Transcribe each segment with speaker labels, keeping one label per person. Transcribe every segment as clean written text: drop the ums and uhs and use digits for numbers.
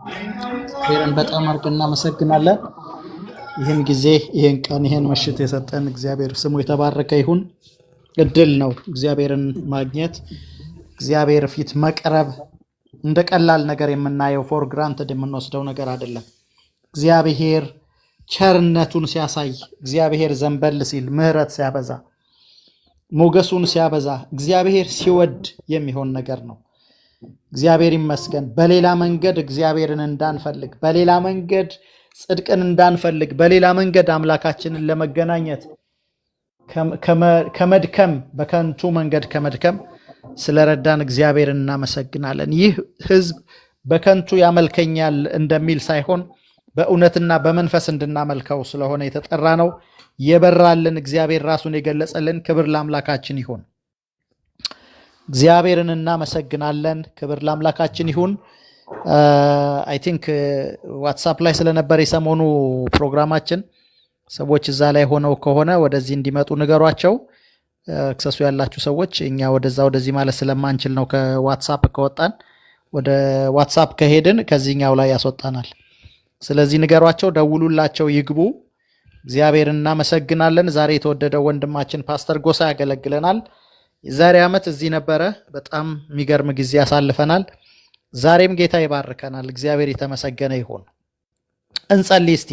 Speaker 1: እግዚአብሔርን በጣም አድርገን እናመሰግናለን። ይህን ጊዜ፣ ይህን ቀን፣ ይህን ምሽት የሰጠን እግዚአብሔር ስሙ የተባረከ ይሁን። እድል ነው እግዚአብሔርን ማግኘት፣ እግዚአብሔር ፊት መቅረብ እንደ ቀላል ነገር የምናየው ፎር ግራንትድ የምንወስደው ነገር አይደለም። እግዚአብሔር ቸርነቱን ሲያሳይ፣ እግዚአብሔር ዘንበል ሲል፣ ምህረት ሲያበዛ፣ ሞገሱን ሲያበዛ፣ እግዚአብሔር ሲወድ የሚሆን ነገር ነው። እግዚአብሔር ይመስገን። በሌላ መንገድ እግዚአብሔርን እንዳንፈልግ፣ በሌላ መንገድ ጽድቅን እንዳንፈልግ፣ በሌላ መንገድ አምላካችንን ለመገናኘት ከመድከም፣ በከንቱ መንገድ ከመድከም ስለረዳን እግዚአብሔርን እናመሰግናለን። ይህ ሕዝብ በከንቱ ያመልከኛል እንደሚል ሳይሆን በእውነትና በመንፈስ እንድናመልከው ስለሆነ የተጠራ ነው። የበራልን እግዚአብሔር ራሱን የገለጸልን ክብር ለአምላካችን ይሁን። እግዚአብሔርን እናመሰግናለን። ክብር ለአምላካችን ይሁን። አይ ቲንክ ዋትሳፕ ላይ ስለነበር የሰሞኑ ፕሮግራማችን ሰዎች እዛ ላይ ሆነው ከሆነ ወደዚህ እንዲመጡ ንገሯቸው። አክሰሱ ያላችሁ ሰዎች፣ እኛ ወደዚህ ማለት ስለማንችል ነው ከዋትሳፕ ከወጣን፣ ወደ ዋትሳፕ ከሄድን ከዚህኛው ላይ ያስወጣናል። ስለዚህ ንገሯቸው፣ ደውሉላቸው፣ ይግቡ። እግዚአብሔርን እናመሰግናለን። ዛሬ የተወደደው ወንድማችን ፓስተር ጎሳ ያገለግለናል። የዛሬ ዓመት እዚህ ነበረ። በጣም የሚገርም ጊዜ ያሳልፈናል። ዛሬም ጌታ ይባርከናል። እግዚአብሔር የተመሰገነ ይሁን። እንጸልይ እስቲ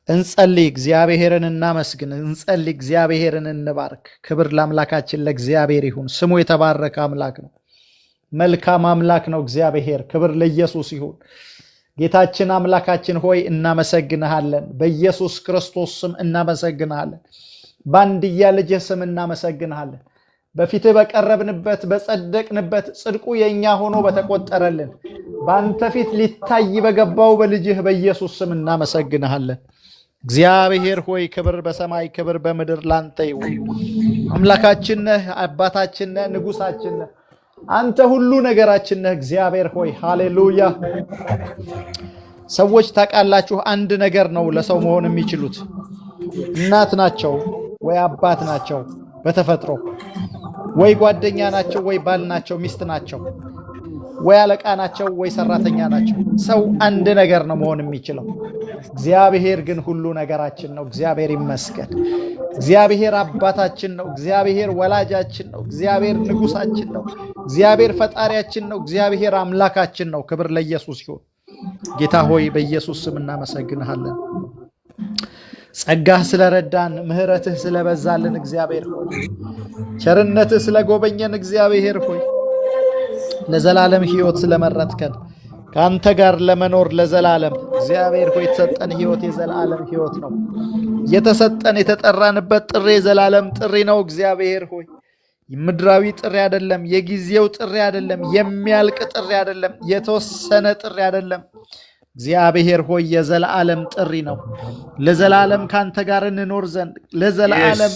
Speaker 1: እንጸልይ። እግዚአብሔርን እናመስግን። እንጸልይ። እግዚአብሔርን እንባርክ። ክብር ለአምላካችን ለእግዚአብሔር ይሁን። ስሙ የተባረከ አምላክ ነው። መልካም አምላክ ነው እግዚአብሔር። ክብር ለኢየሱስ ይሁን። ጌታችን አምላካችን ሆይ እናመሰግንሃለን። በኢየሱስ ክርስቶስ ስም እናመሰግንሃለን። በአንድያ ልጅህ ስም እናመሰግንሃለን። በፊትህ በቀረብንበት በጸደቅንበት ጽድቁ የኛ ሆኖ በተቆጠረልን በአንተ ፊት ሊታይ በገባው በልጅህ በኢየሱስ ስም እናመሰግንሃለን። እግዚአብሔር ሆይ ክብር በሰማይ ክብር በምድር ላንተ ይሁን። አምላካችን ነህ፣ አባታችን ነህ፣ ንጉሳችን ነህ። አንተ ሁሉ ነገራችን ነህ። እግዚአብሔር ሆይ ሃሌሉያ። ሰዎች ታውቃላችሁ፣ አንድ ነገር ነው ለሰው መሆን የሚችሉት። እናት ናቸው ወይ አባት ናቸው በተፈጥሮ፣ ወይ ጓደኛ ናቸው ወይ ባል ናቸው ሚስት ናቸው፣ ወይ አለቃ ናቸው ወይ ሰራተኛ ናቸው። ሰው አንድ ነገር ነው መሆን የሚችለው። እግዚአብሔር ግን ሁሉ ነገራችን ነው። እግዚአብሔር ይመስገን። እግዚአብሔር አባታችን ነው። እግዚአብሔር ወላጃችን ነው። እግዚአብሔር ንጉሳችን ነው። እግዚአብሔር ፈጣሪያችን ነው። እግዚአብሔር አምላካችን ነው። ክብር ለኢየሱስ ይሁን። ጌታ ሆይ በኢየሱስ ስም እናመሰግንሃለን። ጸጋህ ስለረዳን፣ ምህረትህ ስለበዛልን እግዚአብሔር ሆይ፣ ቸርነትህ ስለጎበኘን እግዚአብሔር ሆይ፣ ለዘላለም ሕይወት ስለመረጥከን ከአንተ ጋር ለመኖር ለዘላለም እግዚአብሔር ሆይ የተሰጠን ሕይወት የዘላለም ሕይወት ነው። የተሰጠን የተጠራንበት ጥሪ የዘላለም ጥሪ ነው። እግዚአብሔር ሆይ ምድራዊ ጥሪ አይደለም፣ የጊዜው ጥሪ አይደለም፣ የሚያልቅ ጥሪ አይደለም፣ የተወሰነ ጥሪ አይደለም። እግዚአብሔር ሆይ የዘላለም ጥሪ ነው። ለዘላለም ካንተ ጋር እንኖር ዘንድ ለዘላለም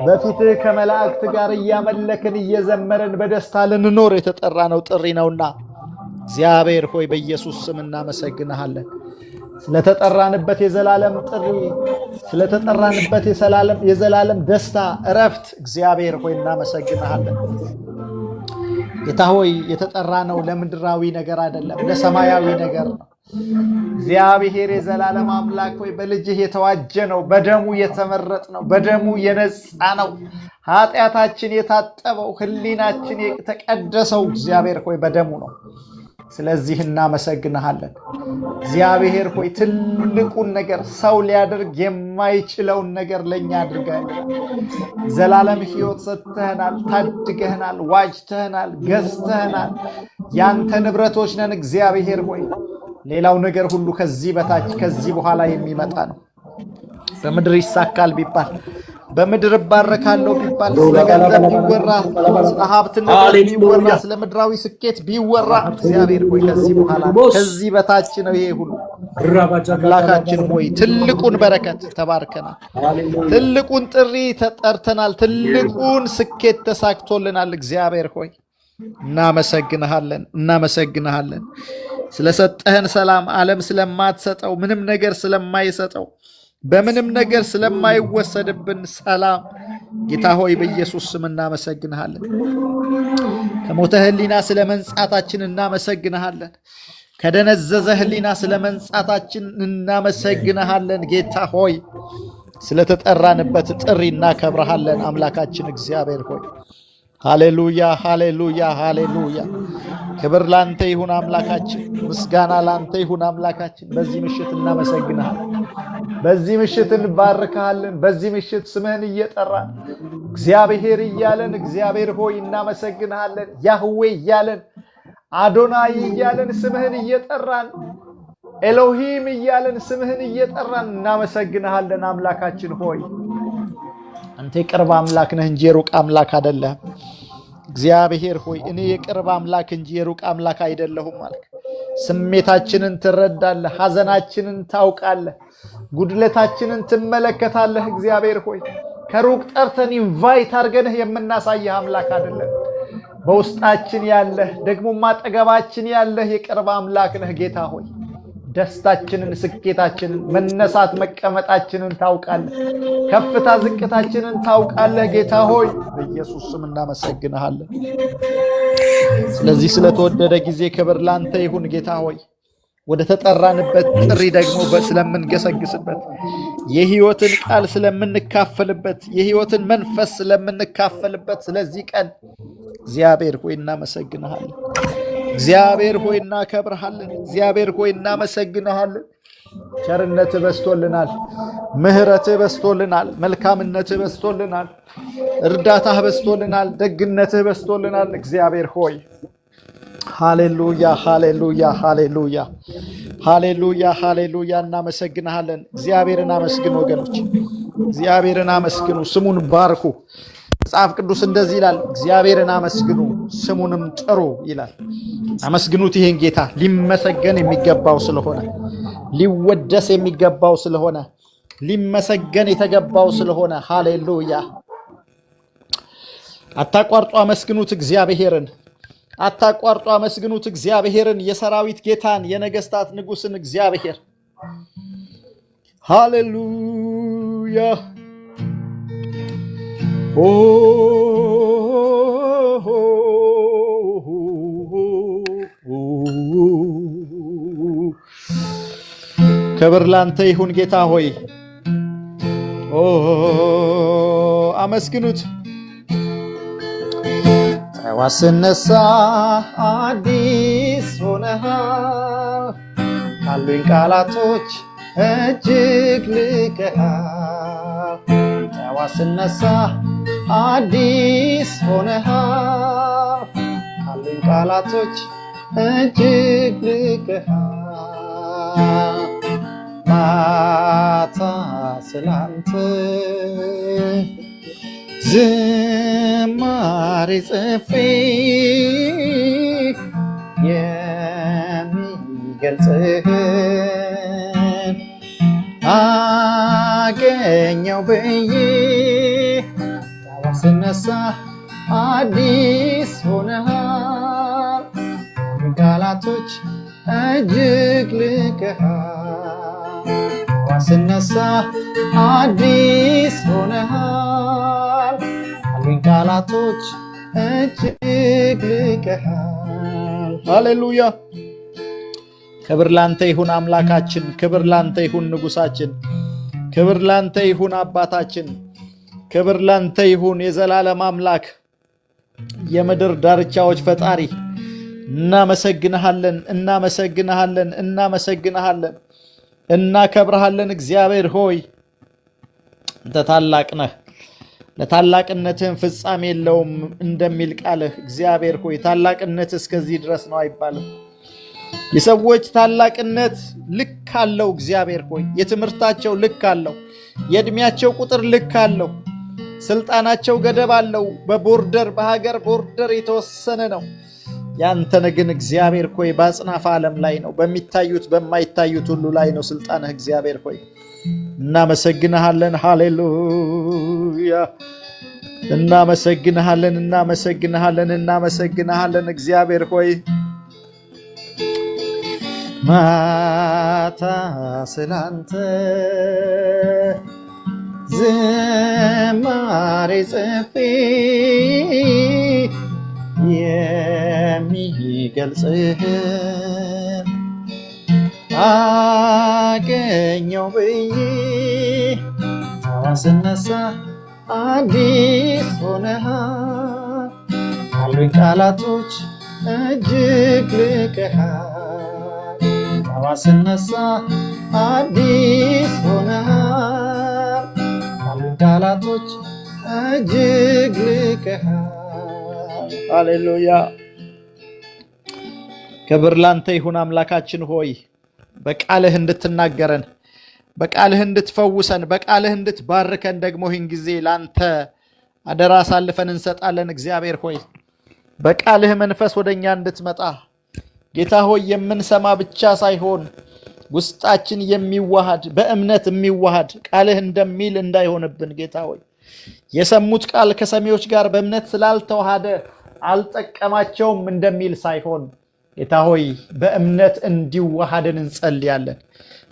Speaker 1: በፊትህ ከመላእክት ጋር እያመለክን እየዘመርን በደስታ ልንኖር የተጠራ ነው ጥሪ ነውና እግዚአብሔር ሆይ በኢየሱስ ስም እናመሰግንሃለን። ስለተጠራንበት የዘላለም ጥሪ፣ ስለተጠራንበት የዘላለም ደስታ እረፍት እግዚአብሔር ሆይ እናመሰግንሃለን። ጌታ ሆይ የተጠራነው ለምድራዊ ነገር አይደለም፣ ለሰማያዊ ነገር ነው። እግዚአብሔር የዘላለም አምላክ ሆይ በልጅህ የተዋጀ ነው፣ በደሙ የተመረጥ ነው፣ በደሙ የነጻ ነው። ኃጢአታችን የታጠበው ህሊናችን የተቀደሰው እግዚአብሔር ሆይ በደሙ ነው። ስለዚህ እናመሰግንሃለን። እግዚአብሔር ሆይ ትልቁን ነገር ሰው ሊያደርግ የማይችለውን ነገር ለኛ አድርገህናል። ዘላለም ሕይወት ሰጥተህናል፣ ታድገህናል፣ ዋጅተህናል፣ ገዝተህናል። ያንተ ንብረቶች ነን እግዚአብሔር ሆይ። ሌላው ነገር ሁሉ ከዚህ በታች ከዚህ በኋላ የሚመጣ ነው። በምድር ይሳካል ቢባል፣ በምድር እባረካለሁ ቢባል፣ ስለ ገንዘብ ቢወራ፣ ስለ ሀብትነት ቢወራ፣ ስለ ምድራዊ ስኬት ቢወራ እግዚአብሔር ሆይ ከዚህ በኋላ ከዚህ በታች ነው ይሄ ሁሉ። አምላካችን ሆይ ትልቁን በረከት ተባርከናል፣ ትልቁን ጥሪ ተጠርተናል፣ ትልቁን ስኬት ተሳክቶልናል። እግዚአብሔር ሆይ እናመሰግንሃለን፣ እናመሰግንሃለን ስለሰጠህን ሰላም፣ ዓለም ስለማትሰጠው ምንም ነገር ስለማይሰጠው በምንም ነገር ስለማይወሰድብን ሰላም ጌታ ሆይ በኢየሱስ ስም እናመሰግንሃለን። ከሞተ ህሊና ስለ መንጻታችን እናመሰግንሃለን። ከደነዘዘ ህሊና ስለመንጻታችን እናመሰግንሃለን ጌታ ሆይ። ስለተጠራንበት ጥሪ እናከብርሃለን አምላካችን እግዚአብሔር ሆይ። ሃሌሉያ ሃሌሉያ ሃሌሉያ። ክብር ላንተ ይሁን አምላካችን፣ ምስጋና ላንተ ይሁን አምላካችን። በዚህ ምሽት እናመሰግንሃለን፣ በዚህ ምሽት እንባርክሃለን። በዚህ ምሽት ስምህን እየጠራን እግዚአብሔር እያለን እግዚአብሔር ሆይ እናመሰግንሃለን። ያህዌ እያለን አዶናይ እያለን ስምህን እየጠራን ኤሎሂም እያለን ስምህን እየጠራን እናመሰግንሃለን አምላካችን ሆይ። አንተ የቅርብ አምላክ ነህ እንጂ የሩቅ አምላክ አይደለህም። እግዚአብሔር ሆይ እኔ የቅርብ አምላክ እንጂ የሩቅ አምላክ አይደለሁም አልክ። ስሜታችንን ትረዳለህ፣ ሐዘናችንን ታውቃለህ፣ ጉድለታችንን ትመለከታለህ። እግዚአብሔር ሆይ ከሩቅ ጠርተን ኢንቫይት አድርገንህ የምናሳይህ አምላክ አይደለም። በውስጣችን ያለህ ደግሞ ማጠገባችን ያለህ የቅርብ አምላክ ነህ ጌታ ሆይ። ደስታችንን፣ ስኬታችንን፣ መነሳት መቀመጣችንን ታውቃለህ። ከፍታ ዝቅታችንን ታውቃለህ ጌታ ሆይ። በኢየሱስ ስም እናመሰግንሃለን። ስለዚህ ስለተወደደ ጊዜ ክብር ላንተ ይሁን ጌታ ሆይ። ወደ ተጠራንበት ጥሪ ደግሞ ስለምንገሰግስበት፣ የህይወትን ቃል ስለምንካፈልበት፣ የህይወትን መንፈስ ስለምንካፈልበት ስለዚህ ቀን እግዚአብሔር ሆይ እናመሰግንሃለን። እግዚአብሔር ሆይ እናከብርሃለን። እግዚአብሔር ሆይ እናመሰግንሃለን። ቸርነትህ በስቶልናል፣ ምህረትህ በስቶልናል፣ መልካምነትህ በስቶልናል፣ እርዳታህ በስቶልናል፣ ደግነትህ በስቶልናል። እግዚአብሔር ሆይ ሃሌሉያ ሃሌሉያ ሃሌሉያ ሃሌሉያ ሃሌሉያ። እናመሰግንሃለን። እግዚአብሔርን አመስግኑ ወገኖች፣ እግዚአብሔርን አመስግኑ፣ ስሙን ባርኩ። መጽሐፍ ቅዱስ እንደዚህ ይላል፣ እግዚአብሔርን አመስግኑ ስሙንም ጥሩ ይላል። አመስግኑት ይሄን ጌታ፣ ሊመሰገን የሚገባው ስለሆነ፣ ሊወደስ የሚገባው ስለሆነ፣ ሊመሰገን የተገባው ስለሆነ። ሃሌሉያ። አታቋርጡ አመስግኑት እግዚአብሔርን፣ አታቋርጡ አመስግኑት እግዚአብሔርን፣ የሰራዊት ጌታን፣ የነገስታት ንጉስን እግዚአብሔር። ሃሌሉያ። ክብር ላንተ ይሁን ጌታ ሆይ። አመስግኑት። ጠዋት ስነሳ አዲስ ሆነሃል፣ ካሉኝ ቃላቶች እጅግ ልቀሃል። ጠዋት ስነሳ አዲስ ሆነሃል፣ ካሉኝ ቃላቶች እጅግ ልቀሃል። ማታ ስላንተ ዝማሬ ጽፌ የሚገልጽህን አገኘው ብዬ ጠዋት ስነሳ አዲስ ሆነሃል፣ ቃላቶች እጅግ ልቀሃል። ጠዋት ስነሳ አዲስ ሆነሃል፣ አሉኝ ቃላቶች እጅግ ልቀሃል። ሃሌሉያ። ክብር ላንተ ይሁን አምላካችን፣ ክብር ላንተ ይሁን ንጉሳችን፣ ክብር ላንተ ይሁን አባታችን፣ ክብር ላንተ ይሁን የዘላለም አምላክ፣ የምድር ዳርቻዎች ፈጣሪ። እናመሰግንሃለን፣ እናመሰግንሃለን፣ እናመሰግንሃለን፣ እናከብርሃለን። እግዚአብሔር ሆይ አንተ ታላቅ ነህ፣ ለታላቅነትህም ፍጻሜ የለውም እንደሚል ቃልህ። እግዚአብሔር ሆይ ታላቅነት እስከዚህ ድረስ ነው አይባልም። የሰዎች ታላቅነት ልክ አለው። እግዚአብሔር ሆይ የትምህርታቸው ልክ አለው፣ የእድሜያቸው ቁጥር ልክ አለው፣ ስልጣናቸው ገደብ አለው። በቦርደር በሀገር ቦርደር የተወሰነ ነው። ያንተን ግን እግዚአብሔር ሆይ በአጽናፈ ዓለም ላይ ነው፣ በሚታዩት በማይታዩት ሁሉ ላይ ነው ስልጣንህ። እግዚአብሔር ሆይ እናመሰግንሃለን። ሃሌሉያ። እናመሰግንሃለን፣ እናመሰግንሃለን፣ እናመሰግንሃለን። እግዚአብሔር ሆይ ማታ ስላንተ ዝማሬ ጽፌ የሚገልጽህን አገኘው ብዬ ስነሳ አዲስ ሆነሃል ካሉኝ ቃላቶች እጅግ ልቀሃል ስነሳ አዲስ ሆነሃል ካሉኝ ቃላቶች እጅግ ልቀሃል። ሃሌሉያ ክብር ላንተ ይሁን አምላካችን ሆይ በቃልህ እንድትናገረን በቃልህ እንድትፈውሰን በቃልህ እንድትባርከን ደግሞ ይህን ጊዜ ላንተ አደራ አሳልፈን እንሰጣለን። እግዚአብሔር ሆይ በቃልህ መንፈስ ወደኛ እንድትመጣ ጌታ ሆይ የምንሰማ ብቻ ሳይሆን ውስጣችን የሚዋሃድ በእምነት የሚዋሃድ ቃልህ እንደሚል እንዳይሆንብን ጌታ ሆይ የሰሙት ቃል ከሰሚዎች ጋር በእምነት ስላልተዋሃደ አልጠቀማቸውም እንደሚል ሳይሆን ጌታ ሆይ በእምነት እንዲዋሃድን እንጸልያለን።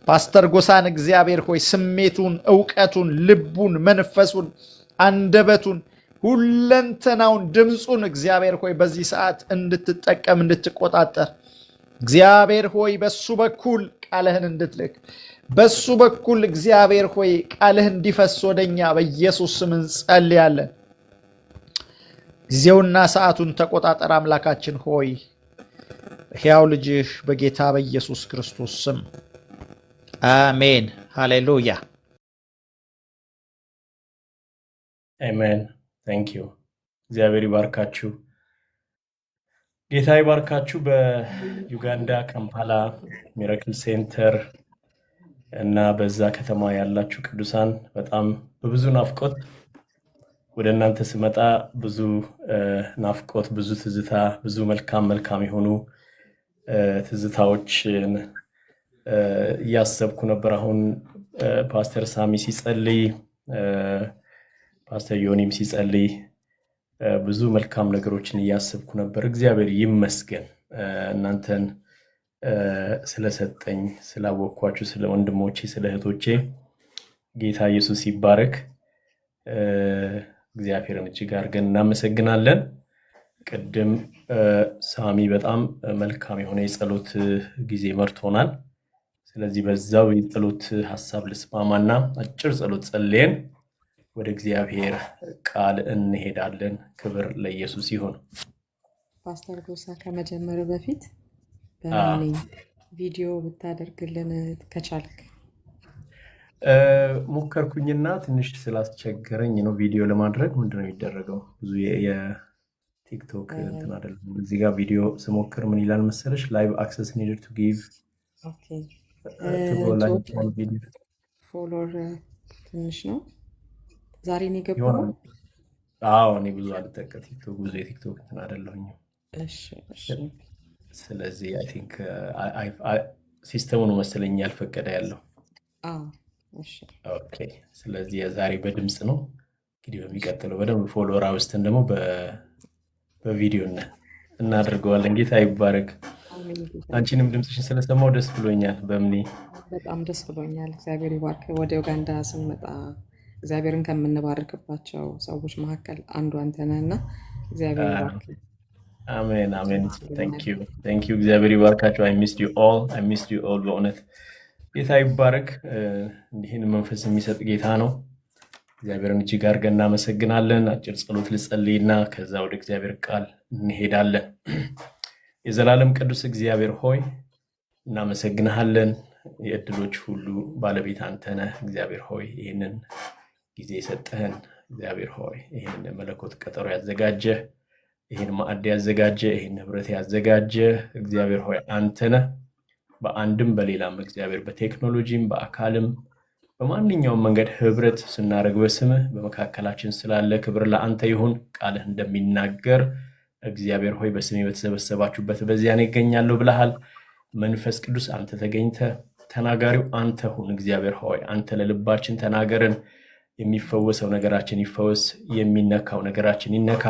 Speaker 1: ፓስተር ጎሳን እግዚአብሔር ሆይ ስሜቱን፣ ዕውቀቱን፣ ልቡን፣ መንፈሱን፣ አንደበቱን፣ ሁለንተናውን፣ ድምፁን እግዚአብሔር ሆይ በዚህ ሰዓት እንድትጠቀም እንድትቆጣጠር እግዚአብሔር ሆይ በሱ በኩል ቃልህን እንድትልክ በሱ በኩል እግዚአብሔር ሆይ ቃልህ እንዲፈስ ወደኛ በኢየሱስ ስም እንጸልያለን። ጊዜውና ሰዓቱን ተቆጣጠር አምላካችን ሆይ ሕያው ልጅህ በጌታ በኢየሱስ ክርስቶስ ስም አሜን። ሃሌሉያ
Speaker 2: አሜን። ታንክ ዩ። እግዚአብሔር ይባርካችሁ፣ ጌታ ይባርካችሁ። በዩጋንዳ ካምፓላ ሚራክል ሴንተር እና በዛ ከተማ ያላችሁ ቅዱሳን በጣም በብዙ ናፍቆት ወደ እናንተ ስመጣ ብዙ ናፍቆት፣ ብዙ ትዝታ፣ ብዙ መልካም የሆኑ ትዝታዎችን እያሰብኩ ነበር። አሁን ፓስተር ሳሚ ሲጸልይ፣ ፓስተር ዮኒም ሲጸልይ ብዙ መልካም ነገሮችን እያሰብኩ ነበር። እግዚአብሔር ይመስገን እናንተን ስለሰጠኝ፣ ስላወቅኳችሁ፣ ስለ ወንድሞቼ፣ ስለ እህቶቼ ጌታ ኢየሱስ ይባረክ። እግዚአብሔርን እጅግ አድርገን እናመሰግናለን። ቅድም ሳሚ በጣም መልካም የሆነ የጸሎት ጊዜ መርቶናል። ስለዚህ በዛው የጸሎት ሐሳብ ልስማማና አጭር ጸሎት ጸልየን ወደ እግዚአብሔር ቃል እንሄዳለን። ክብር ለኢየሱስ ይሁን።
Speaker 3: ፓስተር ጎሳ ከመጀመሩ በፊት በእኔ ቪዲዮ ብታደርግልን ከቻልክ።
Speaker 2: ሞከርኩኝና ትንሽ ስላስቸገረኝ ነው ቪዲዮ ለማድረግ። ምንድነው የሚደረገው? ብዙ የቲክቶክ እንትን አይደለም። እዚህ ጋር ቪዲዮ ስሞክር ምን ይላል መሰለሽ? ላይቭ አክሰስ ኒድድ ቱ ጊቭ
Speaker 3: ፎሎወር ትንሽ ነው። ዛሬ ነው የገባው።
Speaker 2: አዎ እኔ ብዙ አልጠቀም ቲክቶክ፣ ብዙ የቲክቶክ እንትን አይደለሁኝም።
Speaker 3: እሺ
Speaker 2: ስለዚህ አይ ቲንክ ሲስተሙን መሰለኝ ያልፈቀደ ያለው። ኦኬ ስለዚህ የዛሬ በድምጽ ነው። እንግዲህ በሚቀጥለው በደንብ ፎሎወር አውስተን ደግሞ በቪዲዮ እናደርገዋለን። ጌታ ይባረክ። አንቺንም ድምጽሽን ስለሰማው ደስ ብሎኛል። በእምኔ
Speaker 3: በጣም ደስ ብሎኛል። እግዚአብሔር ይባርክ። ወደ ዩጋንዳ ስንመጣ እግዚአብሔርን ከምንባርክባቸው ሰዎች መካከል አንዱ አንተ ነህና እግዚአብሔር ይባርክ።
Speaker 2: አሜን አሜን። ታንክ ዩ እግዚአብሔር ይባርካችሁ። I missed you all በእውነት ጌታ ይባረክ። እንዲህን መንፈስ የሚሰጥ ጌታ ነው። እግዚአብሔርን እጅግ አድርገን እናመሰግናለን። አጭር ጸሎት ልጸልይና ከዛ ወደ እግዚአብሔር ቃል እንሄዳለን። የዘላለም ቅዱስ እግዚአብሔር ሆይ እናመሰግንሃለን። የእድሎች ሁሉ ባለቤት አንተ ነህ። እግዚአብሔር ሆይ ይህንን ጊዜ የሰጠህን እግዚአብሔር ሆይ ይህንን መለኮት ቀጠሮ ያዘጋጀ፣ ይህን ማዕድ ያዘጋጀ፣ ይህን ህብረት ያዘጋጀ እግዚአብሔር ሆይ አንተ ነህ። በአንድም በሌላም እግዚአብሔር በቴክኖሎጂም በአካልም በማንኛውም መንገድ ህብረት ስናደርግ በስምህ በመካከላችን ስላለ ክብር ለአንተ ይሁን። ቃልህ እንደሚናገር እግዚአብሔር ሆይ በስሜ በተሰበሰባችሁበት በዚያን ይገኛለሁ ብለሃል። መንፈስ ቅዱስ አንተ ተገኝተህ ተናጋሪው አንተ ሁን። እግዚአብሔር ሆይ አንተ ለልባችን ተናገርን። የሚፈወሰው ነገራችን ይፈወስ፣ የሚነካው ነገራችን ይነካ፣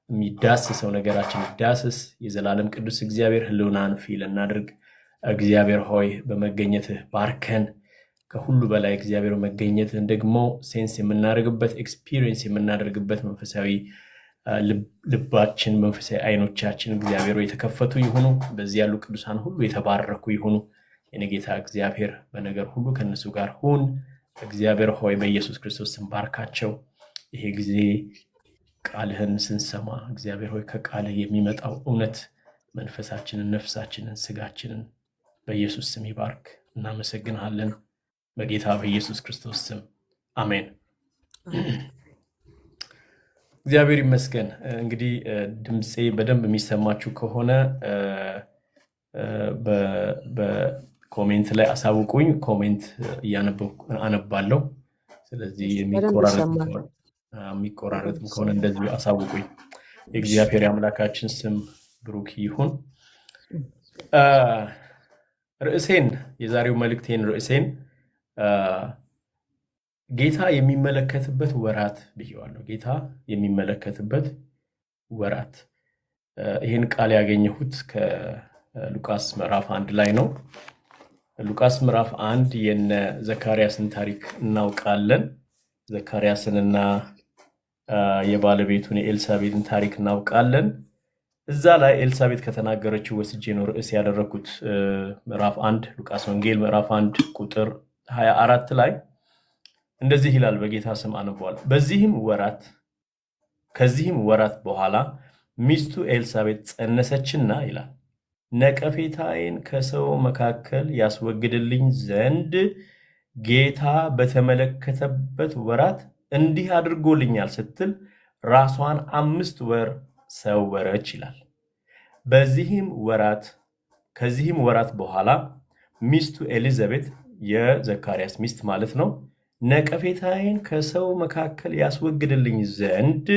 Speaker 2: የሚዳስሰው ነገራችን ይዳስስ። የዘላለም ቅዱስ እግዚአብሔር ህልውናን ፊል እናድርግ። እግዚአብሔር ሆይ በመገኘትህ ባርከን። ከሁሉ በላይ እግዚአብሔር መገኘትህን ደግሞ ሴንስ የምናደርግበት ኤክስፒሪየንስ የምናደርግበት መንፈሳዊ ልባችን መንፈሳዊ አይኖቻችን እግዚአብሔር የተከፈቱ ይሁኑ። በዚህ ያሉ ቅዱሳን ሁሉ የተባረኩ ይሁኑ። የኔ ጌታ እግዚአብሔር በነገር ሁሉ ከነሱ ጋር ሁን። እግዚአብሔር ሆይ በኢየሱስ ክርስቶስ ስም ባርካቸው። ይሄ ጊዜ ቃልህን ስንሰማ እግዚአብሔር ሆይ ከቃልህ የሚመጣው እውነት መንፈሳችንን፣ ነፍሳችንን፣ ስጋችንን በኢየሱስ ስም ይባርክ። እናመሰግንሃለን በጌታ በኢየሱስ ክርስቶስ ስም አሜን። እግዚአብሔር ይመስገን። እንግዲህ ድምጼ በደንብ የሚሰማችሁ ከሆነ በኮሜንት ላይ አሳውቁኝ። ኮሜንት አነባለሁ። ስለዚህ የሚቆራረጥም ከሆነ እንደዚሁ አሳውቁኝ። የእግዚአብሔር አምላካችን ስም ብሩክ ይሁን። የዛሬው መልእክቴን ርዕሴን ጌታ የሚመለከትበት ወራት ብዬዋለሁ። ጌታ የሚመለከትበት ወራት። ይህን ቃል ያገኘሁት ከሉቃስ ምዕራፍ 1 ላይ ነው። ሉቃስ ምዕራፍ 1 የነ ዘካርያስን ታሪክ እናውቃለን። ዘካርያስንና የባለቤቱን የኤልሳቤጥን ታሪክ እናውቃለን። እዛ ላይ ኤልሳቤጥ ከተናገረችው ወስጄ ነው ርዕስ ያደረኩት። ምዕራፍ 1 ሉቃስ ወንጌል ምዕራፍ 1 ቁጥር 24 ላይ እንደዚህ ይላል። በጌታ ስም አነበዋል። ከዚህም ወራት በኋላ ሚስቱ ኤልሳቤጥ ጸነሰችና ይላል ነቀፌታዬን ከሰው መካከል ያስወግድልኝ ዘንድ ጌታ በተመለከተበት ወራት እንዲህ አድርጎልኛል ስትል ራሷን 5 ወር ሰወረች ይላል። ከዚህም ወራት በኋላ ሚስቱ ኤሊዛቤት የዘካርያስ ሚስት ማለት ነው ነቀፌታዬን ከሰው መካከል ያስወግድልኝ ዘንድ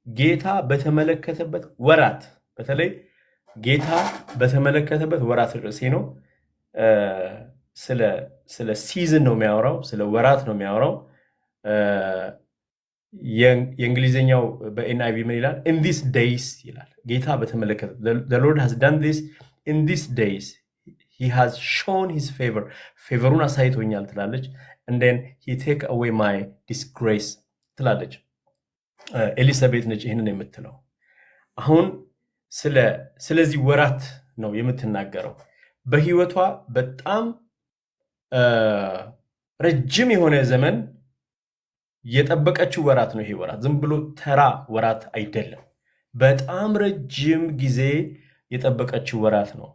Speaker 2: ጌታ በተመለከተበት ወራት፣ በተለይ ጌታ በተመለከተበት ወራት ርዕሴ ነው። ስለ ሲዝን ነው የሚያወራው፣ ስለ ወራት ነው የሚያወራው። የእንግሊዝኛው በኤንአይቪ ምን ይላል? in these days ይላል። ጌታ በተመለከተ the Lord has done this in these days he has shown his favor ፌቨሩን አሳይቶኛል ትላለች። and then he take away my disgrace ትላለች። ኤሊሳቤት ነች ይህንን የምትለው። አሁን ስለዚህ ወራት ነው የምትናገረው። በህይወቷ በጣም ረጅም የሆነ ዘመን የጠበቀችው ወራት ነው። ይሄ ወራት ዝም ብሎ ተራ ወራት አይደለም። በጣም ረጅም ጊዜ የጠበቀችው ወራት ነው።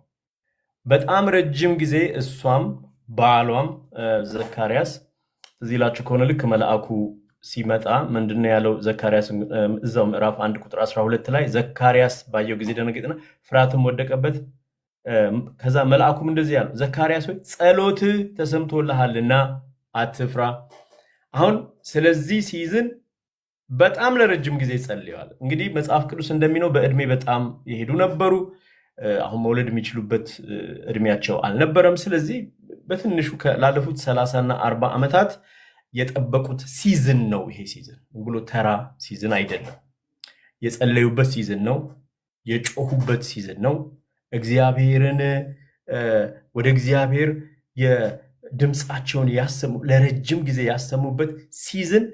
Speaker 2: በጣም ረጅም ጊዜ እሷም ባሏም ዘካርያስ እዚህ ላችሁ ከሆነ ልክ መልአኩ ሲመጣ ምንድነው ያለው? ዘካርያስ እዛው ምዕራፍ 1 ቁጥር 12 ላይ ዘካርያስ ባየው ጊዜ ደነገጠና ፍርሃትም ወደቀበት። ከዛ መልአኩም እንደዚህ ያለው ዘካርያስ ሆይ ጸሎትህ ተሰምቶልሃልና አትፍራ። አሁን ስለዚህ ሲዝን በጣም ለረጅም ጊዜ ጸልየዋል። እንግዲህ መጽሐፍ ቅዱስ እንደሚለው በእድሜ በጣም የሄዱ ነበሩ። አሁን መውለድ የሚችሉበት እድሜያቸው አልነበረም። ስለዚህ በትንሹ ላለፉት 30 እና 40 ዓመታት የጠበቁት ሲዝን ነው። ይሄ ሲዝን ብሎ ተራ ሲዝን አይደለም። የጸለዩበት ሲዝን ነው። የጮሁበት ሲዝን ነው። እግዚአብሔርን ወደ እግዚአብሔር ድምፃቸውን ያሰሙ ለረጅም ጊዜ ያሰሙበት ሲዝን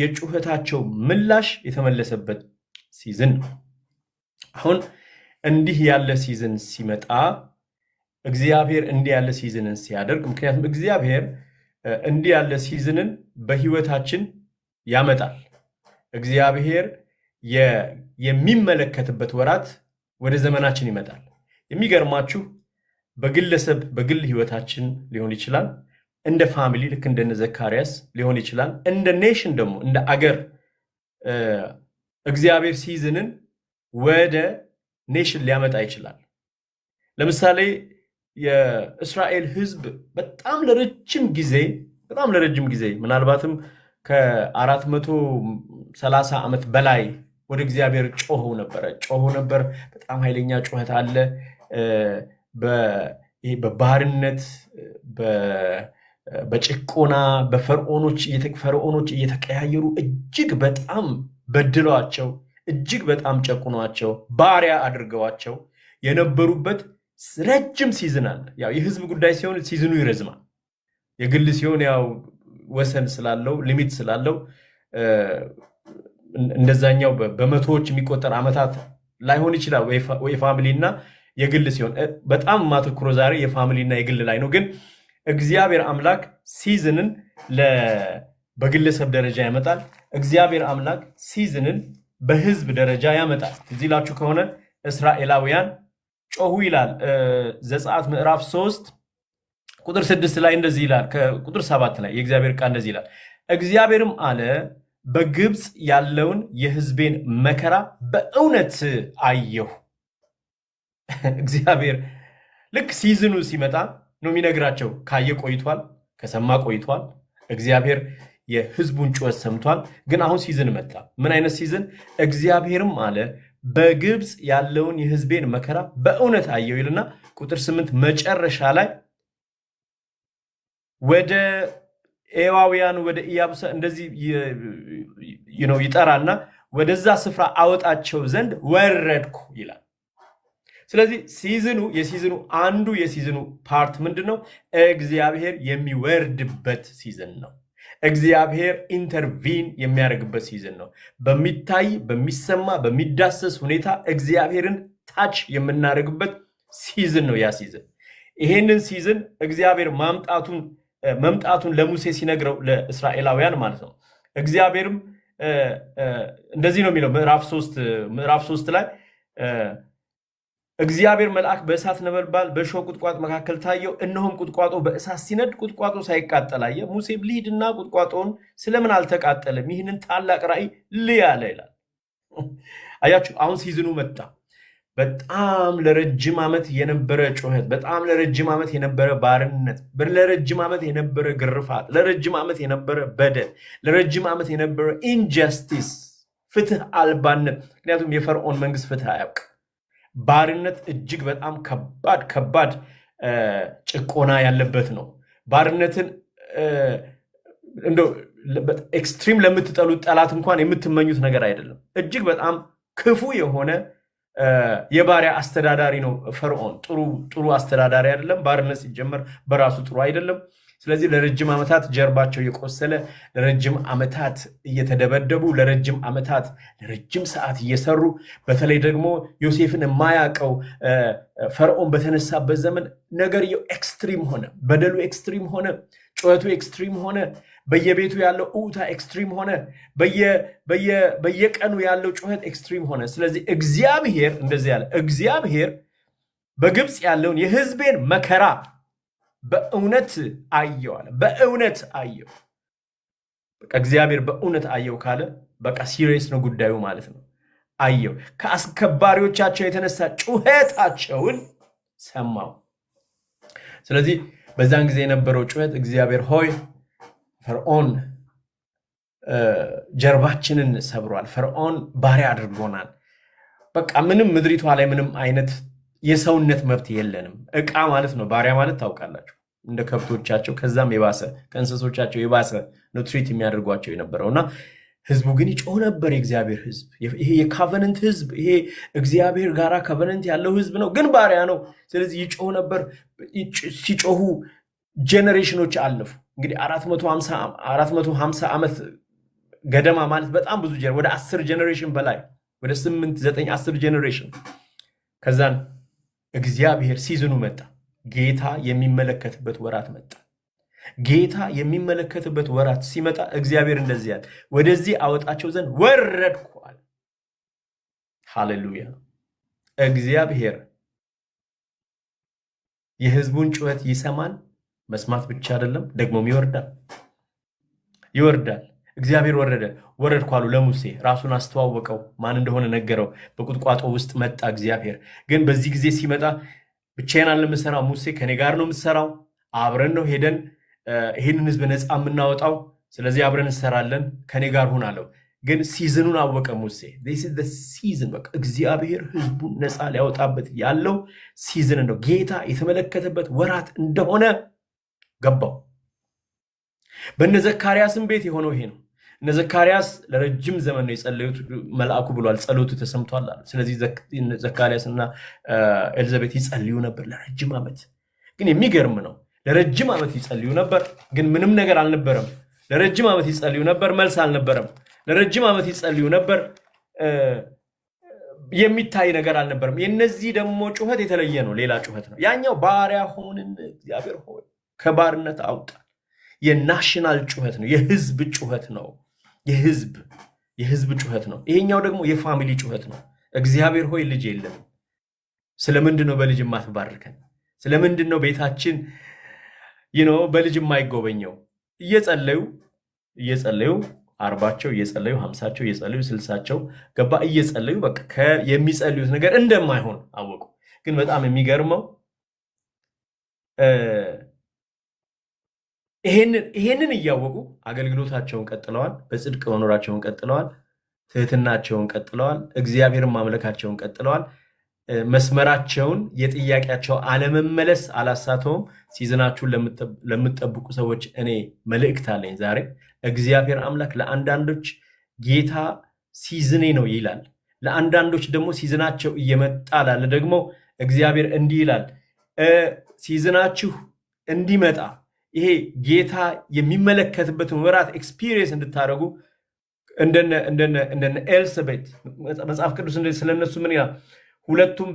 Speaker 2: የጩኸታቸው ምላሽ የተመለሰበት ሲዝን ነው። አሁን እንዲህ ያለ ሲዝን ሲመጣ እግዚአብሔር እንዲህ ያለ ሲዝንን ሲያደርግ፣ ምክንያቱም እግዚአብሔር እንዲህ ያለ ሲዝንን በህይወታችን ያመጣል። እግዚአብሔር የሚመለከትበት ወራት ወደ ዘመናችን ይመጣል። የሚገርማችሁ በግል ህይወታችን ሊሆን ይችላል፣ እንደ ፋሚሊ ልክ እንደነ ዘካርያስ ሊሆን ይችላል፣ እንደ ኔሽን ደግሞ እንደ አገር እግዚአብሔር ሲዝንን ወደ ኔሽን ሊያመጣ ይችላል። ለምሳሌ የእስራኤል ህዝብ በጣም ለረጅም ጊዜ ምናልባትም ከ430 ዓመት በላይ ወደ እግዚአብሔር ጮኸው ነበር። በጣም ኃይለኛ ጩኸት አለ። በባርነት በጭቆና ፈርዖኖች እየተቀያየሩ እጅግ በጣም በድለዋቸው፣ እጅግ በጣም ጨቁኗቸው፣ ባሪያ አድርገዋቸው የነበሩበት ረጅም ሲዝን አለ። ያው የህዝብ ጉዳይ ሲሆን ሲዝኑ ይረዝማል። የግል ሲሆን ያው ወሰን ስላለው ሊሚት ስላለው እንደዛኛው በመቶዎች የሚቆጠር ዓመታት ላይሆን ይችላል። ወይ ፋሚሊ እና የግል ሲሆን በጣም ማተኩሮ ዛሬ የፋሚሊና የግል ላይ ነው። ግን እግዚአብሔር አምላክ ሲዝንን በግለሰብ ደረጃ ያመጣል። እግዚአብሔር አምላክ ሲዝንን በህዝብ ደረጃ ያመጣል። እዚህ ላችሁ ከሆነ እስራኤላውያን ጮሁ ይላል ዘጸአት ምዕራፍ 3 ቁጥር 6 ላይ እንደዚህ ይላል። ከቁጥር 7 ላይ የእግዚአብሔር ቃል እንደዚህ ይላል፣ እግዚአብሔርም አለ በግብፅ ያለውን የህዝቤን መከራ በእውነት አየሁ። እግዚአብሔር ልክ ሲዝኑ ሲመጣ ነው የሚነግራቸው። ካየ ቆይቷል፣ ከሰማ ቆይቷል። እግዚአብሔር የህዝቡን ጩኸት ሰምቷል። ግን አሁን ሲዝን መጣ። ምን አይነት ሲዝን? እግዚአብሔርም አለ በግብፅ ያለውን የህዝቤን መከራ በእውነት አየሁ ይልና ቁጥር 8 መጨረሻ ላይ ወደ ኤዋውያን ወደ ኢያቡስ እንደዚህ ይጠራና ወደዛ ስፍራ አወጣቸው ዘንድ ወረድኩ ይላል። ስለዚህ የሲዝኑ አንዱ የሲዝኑ ፓርት ምንድነው? እግዚአብሔር የሚወርድበት ሲዝን ነው። እግዚአብሔር ኢንተርቪን የሚያደርግበት ሲዝን ነው። በሚታይ በሚሰማ በሚዳሰስ ሁኔታ እግዚአብሔርን ታች የምናደርግበት ሲዝን ነው ያ ሲዝን። ይሄንን ሲዝን እግዚአብሔር መምጣቱን ለሙሴ ሲነግረው ለእስራኤላውያን ማለት ነው። እግዚአብሔርም እንደዚህ ነው የሚለው ምዕራፍ 3 ላይ እግዚአብሔር መልአክ በእሳት ነበልባል በእሾህ ቁጥቋጦ መካከል ታየው፣ እነሆም ቁጥቋጦ በእሳት ሲነድ ቁጥቋጦ ሳይቃጠል አየ። ሙሴም ልሂድና ቁጥቋጦውን ስለምን አልተቃጠለም? ይህንን ታላቅ ራእይ ልይ አለ ይላል። አያችሁ፣ አሁን ሲዝኑ መጣ። በጣም ለረጅም ዓመት የነበረ ጩኸት፣ በጣም ለረጅም ዓመት የነበረ ባርነት፣ ለረጅም ዓመት የነበረ ግርፋት፣ ለረጅም ዓመት የነበረ በደል፣ ለረጅም ዓመት የነበረ ኢንጀስቲስ፣ ፍትህ አልባነት። ምክንያቱም የፈርዖን መንግስት ፍትህ አያውቅ። ባርነት እጅግ በጣም ከባድ ጭቆና ያለበት ነው። ባርነትን እንደው ኤክስትሪም ለምትጠሉት ጠላት እንኳን የምትመኙት ነገር አይደለም። እጅግ በጣም ክፉ የሆነ የባሪያ አስተዳዳሪ ነው ፈርዖን። ጥሩ አስተዳዳሪ አይደለም። ባርነት ሲጀመር በራሱ ጥሩ አይደለም። ስለዚህ ለረጅም ዓመታት ጀርባቸው የቆሰለ፣ ለረጅም ዓመታት እየተደበደቡ፣ ለረጅም ዓመታት ለረጅም ሰዓት እየሰሩ፣ በተለይ ደግሞ ዮሴፍን የማያውቀው ፈርዖን በተነሳበት ዘመን ነገርየው ኤክስትሪም ሆነ፣ በደሉ ኤክስትሪም ሆነ፣ ጩኸቱ ኤክስትሪም ሆነ፣ በየቤቱ ያለው እውታ ኤክስትሪም ሆነ፣ በየቀኑ ያለው ጩኸት ኤክስትሪም ሆነ። ስለዚህ እግዚአብሔር እንደዚህ ያለ እግዚአብሔር በግብፅ ያለውን የህዝቤን መከራ በእውነት አየው አለ። በእውነት አየው። በቃ እግዚአብሔር በእውነት አየው ካለ በቃ ሲሪየስ ነው ጉዳዩ ማለት ነው። አየው። ከአስከባሪዎቻቸው የተነሳ ጩኸታቸውን ሰማው። ስለዚህ በዛን ጊዜ የነበረው ጩኸት እግዚአብሔር ሆይ ፈርዖን ጀርባችንን ሰብሯል፣ ፈርዖን ባሪያ አድርጎናል። በቃ ምንም ምድሪቷ ላይ ምንም አይነት የሰውነት መብት የለንም። ዕቃ ማለት ነው። ባሪያ ማለት ታውቃላችሁ፣ እንደ ከብቶቻቸው ከዛም የባሰ ከእንስሶቻቸው የባሰ ነው ትሪት የሚያደርጓቸው የነበረውና ህዝቡ ግን ይጮህ ነበር። የእግዚአብሔር ህዝብ ይሄ የካቨነንት ህዝብ፣ ይሄ እግዚአብሔር ጋራ ካቨነንት ያለው ህዝብ ነው፣ ግን ባሪያ ነው። ስለዚህ ይጮህ ነበር። ሲጮሁ ጄኔሬሽኖች አለፉ። እንግዲህ 450 ዓመት ገደማ ማለት በጣም ብዙ ወደ 10 ጄኔሬሽን በላይ ወደ 8 9 10 ጄኔሬሽን ከዛን እግዚአብሔር ሲዝኑ መጣ። ጌታ የሚመለከትበት ወራት መጣ። ጌታ የሚመለከትበት ወራት ሲመጣ እግዚአብሔር እንደዚህ ያለ ወደዚህ አወጣቸው ዘንድ ወረድኩ አለ። ሃሌሉያ! እግዚአብሔር የህዝቡን ጩኸት ይሰማል። መስማት ብቻ አይደለም፣ ደግሞም ይወርዳል። እግዚአብሔር ወረድኩ አሉ ለሙሴ። ራሱን አስተዋወቀው፣ ማን እንደሆነ ነገረው። በቁጥቋጦ ውስጥ መጣ እግዚአብሔር። ግን በዚህ ጊዜ ሲመጣ ብቻዬን አልምሰራው፣ ሙሴ ከኔ ጋር ነው የምሰራው፣ አብረን ነው ሄደን ይህንን ህዝብ ነፃ የምናወጣው፣ ስለዚህ አብረን እንሰራለን፣ ከኔ ጋር ሁን አለው። ግን ሲዝኑን አወቀ ሙሴ። this is the season። በቃ እግዚአብሔር ህዝቡን ነፃ ሊያወጣበት ያለው ሲዝን ነው፣ ጌታ የተመለከተበት ወራት እንደሆነ ገባው። በእነ ዘካርያስም ቤት የሆነው ይሄ ነው። እነ ዘካርያስ ለረጅም ዘመን ነው የጸለዩት። መልአኩ ብሏል ጸሎቱ ተሰምቷል አለ። ስለዚህ ዘካርያስና ኤልዛቤት ይጸልዩ ነበር ለረጅም ዓመት። ግን የሚገርም ነው፣ ለረጅም ዓመት ይጸልዩ ነበር፣ ግን ምንም ነገር አልነበረም። ለረጅም ዓመት ይጸልዩ ነበር፣ መልስ አልነበረም። ለረጅም ዓመት ይጸልዩ ነበር፣ የሚታይ ነገር አልነበረም። የነዚህ ደግሞ ጩኸት የተለየ ነው፣ ሌላ ጩኸት ነው። ያኛው ባሪያ ሆንን እግዚአብሔር ሆይ ከባርነት አውጣ የናሽናል ጩኸት ነው፣ የህዝብ ጩኸት ነው፣ የህዝብ ጩኸት ነው። ይሄኛው ደግሞ የፋሚሊ ጩኸት ነው። እግዚአብሔር ሆይ ልጅ የለም፣ ስለምንድን ነው በልጅ የማትባርከን? ስለምንድን ነው ቤታችን በልጅ የማይጎበኘው? እየጸለዩ 40ቸው እየጸለዩ 50ቸው እየጸለዩ 60ቸው ገባ እየጸለዩ በቃ የሚጸልዩት ነገር እንደማይሆን አወቁ። ግን በጣም የሚገርመው ይሄንን እያወቁ አገልግሎታቸውን ቀጥለዋል፣ በጽድቅ መኖራቸውን ቀጥለዋል፣ ትህትናቸውን ቀጥለዋል፣ እግዚአብሔርን ማምለካቸውን ቀጥለዋል። መስመራቸውን የጥያቄያቸው አለመመለስ አላሳተውም። ሲዝናችሁን ለምትጠብቁ ሰዎች እኔ መልእክት አለኝ ዛሬ። እግዚአብሔር አምላክ ለአንዳንዶች ጌታ ሲዝኔ ነው ይላል፣ ለአንዳንዶች ደግሞ ሲዝናቸው እየመጣ ላለ ደግሞ እግዚአብሔር እንዲህ ይላል፣ ሲዝናችሁ እንዲመጣ ይሄ ጌታ የሚመለከትበትን ወራት ኤክስፒሪየንስ እንድታደርጉ እንደነ ኤልሳቤጥ መጽሐፍ ቅዱስ ስለነሱ ምን ይላል? ሁለቱም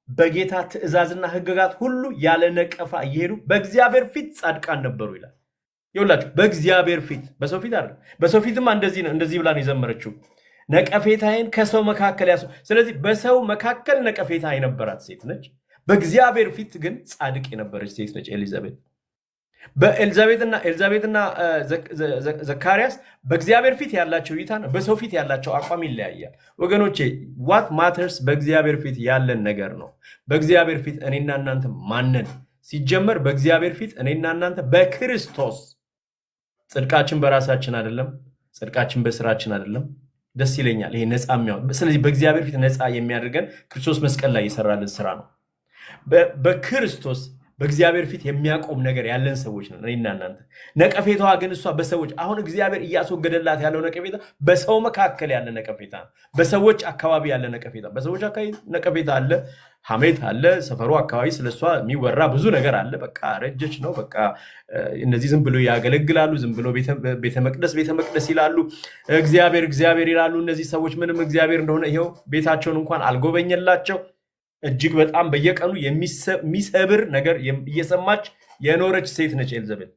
Speaker 2: በጌታ ትእዛዝና ሕግጋት ሁሉ ያለ ነቀፋ እየሄዱ በእግዚአብሔር ፊት ጻድቃን ነበሩ ይላል። ይኸውላችሁ በእግዚአብሔር ፊት፣ በሰው ፊት አይደለም። በሰው ፊትማ እንደዚህ ብላ ነው የዘመረችው፣ ነቀፌታዬን ከሰው መካከል ያሱ። ስለዚህ በሰው መካከል ነቀፌታ የነበራት ሴት ነች፣ በእግዚአብሔር ፊት ግን ጻድቅ የነበረች ሴት ነች ኤልዛቤት። ኤልዛቤትና ዘካርያስ በእግዚአብሔር ፊት ያላቸው እይታ ነው፣ በሰው ፊት ያላቸው አቋም ይለያያል። ወገኖቼ ዋት ማተርስ በእግዚአብሔር ፊት ያለን ነገር ነው። በእግዚአብሔር ፊት እኔና እናንተ ማነን? ሲጀመር በእግዚአብሔር ፊት እኔና እናንተ በክርስቶስ፣ ጽድቃችን በራሳችን አይደለም፣ ጽድቃችን በስራችን አይደለም። ደስ ይለኛል ይሄ ነፃ የሚያወጣ። ስለዚህ በእግዚአብሔር ፊት ነፃ የሚያደርገን ክርስቶስ መስቀል ላይ የሰራልን ስራ ነው። በክርስቶስ በእግዚአብሔር ፊት የሚያቆም ነገር ያለን ሰዎች ነን እኔና እናንተ። ነቀፌታዋ ግን እሷ በሰዎች አሁን እግዚአብሔር እያስወገደላት ያለው ነቀፌታ በሰው መካከል ያለ ነቀፌታ፣ በሰዎች አካባቢ ያለ ነቀፌታ። በሰዎች አካባቢ ነቀፌታ አለ፣ ሐሜት አለ፣ ሰፈሩ አካባቢ ስለሷ የሚወራ ብዙ ነገር አለ። በቃ ረጀች ነው፣ በቃ እነዚህ ዝም ብሎ ያገለግላሉ፣ ዝም ብሎ ቤተ መቅደስ ይላሉ፣ እግዚአብሔር ይላሉ። እነዚህ ሰዎች ምንም እግዚአብሔር እንደሆነ ይሄው ቤታቸውን እንኳን አልጎበኘላቸው። እጅግ በጣም በየቀኑ የሚሰብር ነገር እየሰማች የኖረች ሴት ነች ኤልዛቤል።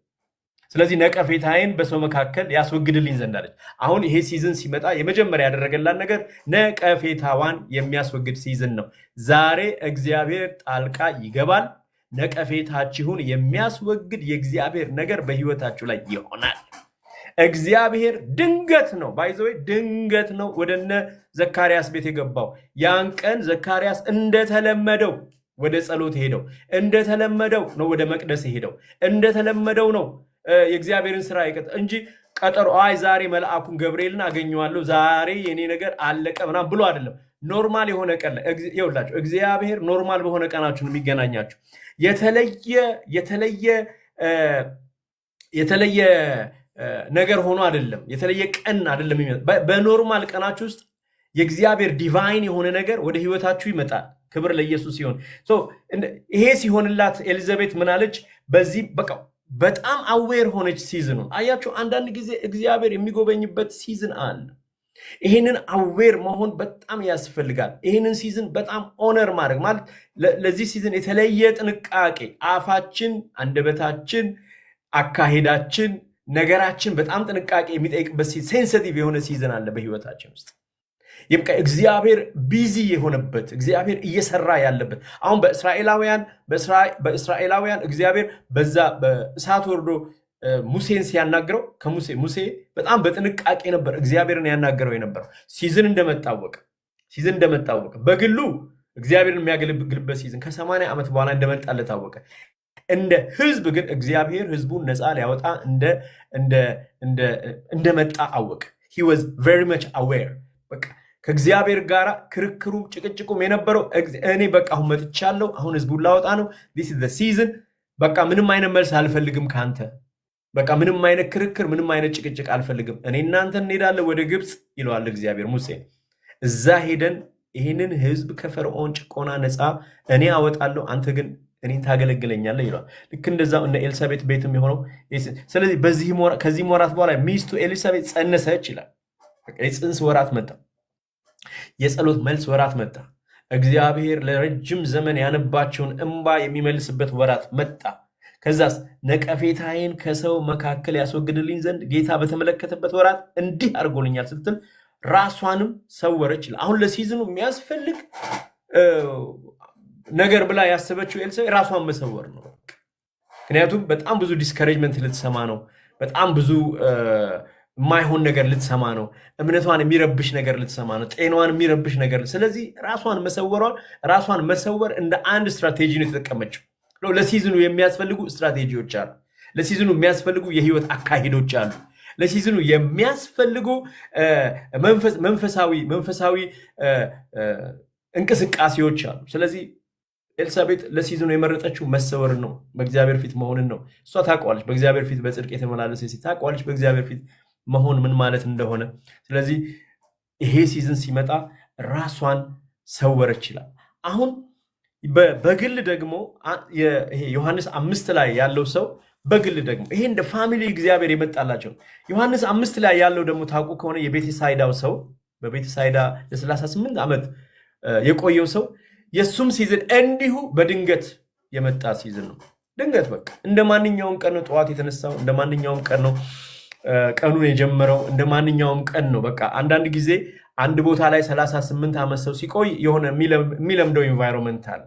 Speaker 2: ስለዚህ ነቀፌታዬን በሰው መካከል ያስወግድልኝ ዘንድ አለች። አሁን ይሄ ሲዝን ሲመጣ የመጀመሪያ ያደረገላት ነገር ነቀፌታዋን የሚያስወግድ ሲዝን ነው። ዛሬ እግዚአብሔር ጣልቃ ይገባል። ነቀፌታችሁን የሚያስወግድ የእግዚአብሔር ነገር በህይወታችሁ ላይ ይሆናል። እግዚአብሔር ድንገት ነው ባይዘው ድንገት ነው ወደነ ዘካርያስ ቤት የገባው። ያን ቀን ዘካርያስ እንደተለመደው ወደ ጸሎት ሄደው፣ እንደተለመደው ነው ወደ መቅደስ ሄደው፣ እንደተለመደው ነው የእግዚአብሔርን ስራ ይቀጥ እንጂ ቀጠሮ ዛሬ መልአኩን ገብርኤልን አገኘዋለሁ ዛሬ የኔ ነገር አለቀ ምናምን ብሎ አይደለም። ኖርማል የሆነ ቀን ይኸውላችሁ፣ እግዚአብሔር ኖርማል በሆነ ቀናችሁ ነው የሚገናኛችሁ። የተለየ ነገር ሆኖ አይደለም፣ የተለየ ቀን አይደለም። በኖርማል ቀናችሁ ውስጥ የእግዚአብሔር ዲቫይን የሆነ ነገር ወደ ህይወታችሁ ይመጣል። ክብር ለኢየሱስ ሲሆን ይሄ ሲሆንላት ኤልዛቤት ምናለች? በዚህ በቃ በጣም አዌር ሆነች ሲዝኑን። አያችሁ አንዳንድ ጊዜ እግዚአብሔር የሚጎበኝበት ሲዝን አለ። ይህንን አዌር መሆን በጣም ያስፈልጋል። ይህንን ሲዝን በጣም ኦነር ማድረግ ማለት ለዚህ ሲዝን የተለየ ጥንቃቄ፣ አፋችን፣ አንደበታችን፣ አካሄዳችን፣ ነገራችን በጣም ጥንቃቄ የሚጠይቅበት ሴንሲቲቭ የሆነ ሲዝን አለ በህይወታችን ውስጥ። ይብቃ እግዚአብሔር ቢዚ የሆነበት፣ እግዚአብሔር እየሰራ ያለበት። አሁን በእስራኤላውያን እግዚአብሔር በዛ በእሳት ወርዶ ሙሴን ሲያናግረው ሙሴ በጣም በጥንቃቄ ነበር እግዚአብሔርን ያናገረው የነበረው። ሲዝን እንደመጣወቀ በግሉ እግዚአብሔርን የሚያገለግልበት ሲዝን ከ80 ዓመት በኋላ እንደመጣለት ታወቀ። እንደ ህዝብ ግን እግዚአብሔር ህዝቡን ነፃ ሊያወጣ እንደመጣ አወቀ። he was very much aware። በቃ ከእግዚአብሔር ጋር ክርክሩ ጭቅጭቁም የነበረው እኔ በቃ አሁን መጥቻለሁ፣ አሁን ህዝቡን ላወጣ ነው፣ this is the season። በቃ ምንም አይነት መልስ አልፈልግም ካንተ፣ በቃ ምንም አይነት ክርክር፣ ምንም አይነት ጭቅጭቅ አልፈልግም። እኔ እናንተ እንሄዳለን ወደ ግብፅ ይለዋል እግዚአብሔር ሙሴ። እዛ ሄደን ይህንን ህዝብ ከፈርዖን ጭቆና ነፃ እኔ አወጣለሁ፣ አንተ ግን እኔን ታገለግለኛለህ ይላል። ልክ እንደዛው እነ ኤልሳቤጥ ቤትም የሆነው። ስለዚህ ከዚህ ወራት በኋላ ሚስቱ ኤልሳቤጥ ጸነሰች ይላል። በቃ የጽንስ ወራት መጣ። የጸሎት መልስ ወራት መጣ። እግዚአብሔር ለረጅም ዘመን ያነባቸውን እንባ የሚመልስበት ወራት መጣ። ከዛስ ነቀፌታዬን ከሰው መካከል ያስወግድልኝ ዘንድ ጌታ በተመለከተበት ወራት እንዲህ አድርጎልኛል ስትል ራሷንም ሰወረች ይላል። አሁን ለሲዝኑ የሚያስፈልግ ነገር ብላ ያሰበችው ኤልሳቤጥ ራሷን መሰወር ነው። ምክንያቱም በጣም ብዙ ዲስከሬጅመንት ልትሰማ ነው። በጣም ብዙ የማይሆን ነገር ልትሰማ ነው። እምነቷን የሚረብሽ ነገር ልትሰማ ነው። ጤናዋን የሚረብሽ ነገር። ስለዚህ ራሷን መሰወር እንደ አንድ ስትራቴጂ ነው የተጠቀመችው። ለሲዝኑ የሚያስፈልጉ ስትራቴጂዎች አሉ። ለሲዝኑ የሚያስፈልጉ የህይወት አካሄዶች አሉ። ለሲዝኑ የሚያስፈልጉ መንፈሳዊ እንቅስቃሴዎች አሉ። ስለዚህ ኤልሳቤጥ ለሲዝኑ የመረጠችው መሰወርን ነው፣ በእግዚአብሔር ፊት መሆንን ነው። እሷ ታውቀዋለች። በእግዚአብሔር ፊት በጽድቅ የተመላለሰ ሴት ታውቀዋለች በእግዚአብሔር ፊት መሆን ምን ማለት እንደሆነ። ስለዚህ ይሄ ሲዝን ሲመጣ ራሷን ሰወረች ይላል። አሁን በግል ደግሞ ይሄ ዮሐንስ 5 ላይ ያለው ሰው በግል ደግሞ ይሄ እንደ ፋሚሊ እግዚአብሔር የመጣላቸው። ዮሐንስ 5 ላይ ያለው ደግሞ ታውቁ ከሆነ የቤተሳይዳው ሰው በቤተሳይዳ ለ38 ዓመት የቆየው ሰው የሱም ሲዝን እንዲሁ በድንገት የመጣ ሲዝን ነው። ድንገት በቃ እንደ ማንኛውም ቀን ነው ጠዋት የተነሳው፣ እንደ ማንኛውም ቀን ነው ቀኑን የጀመረው፣ እንደ ማንኛውም ቀን ነው። በቃ አንዳንድ ጊዜ አንድ ቦታ ላይ 38 ዓመት ሰው ሲቆይ የሆነ የሚለምደው ኢንቫይሮንመንት አለ።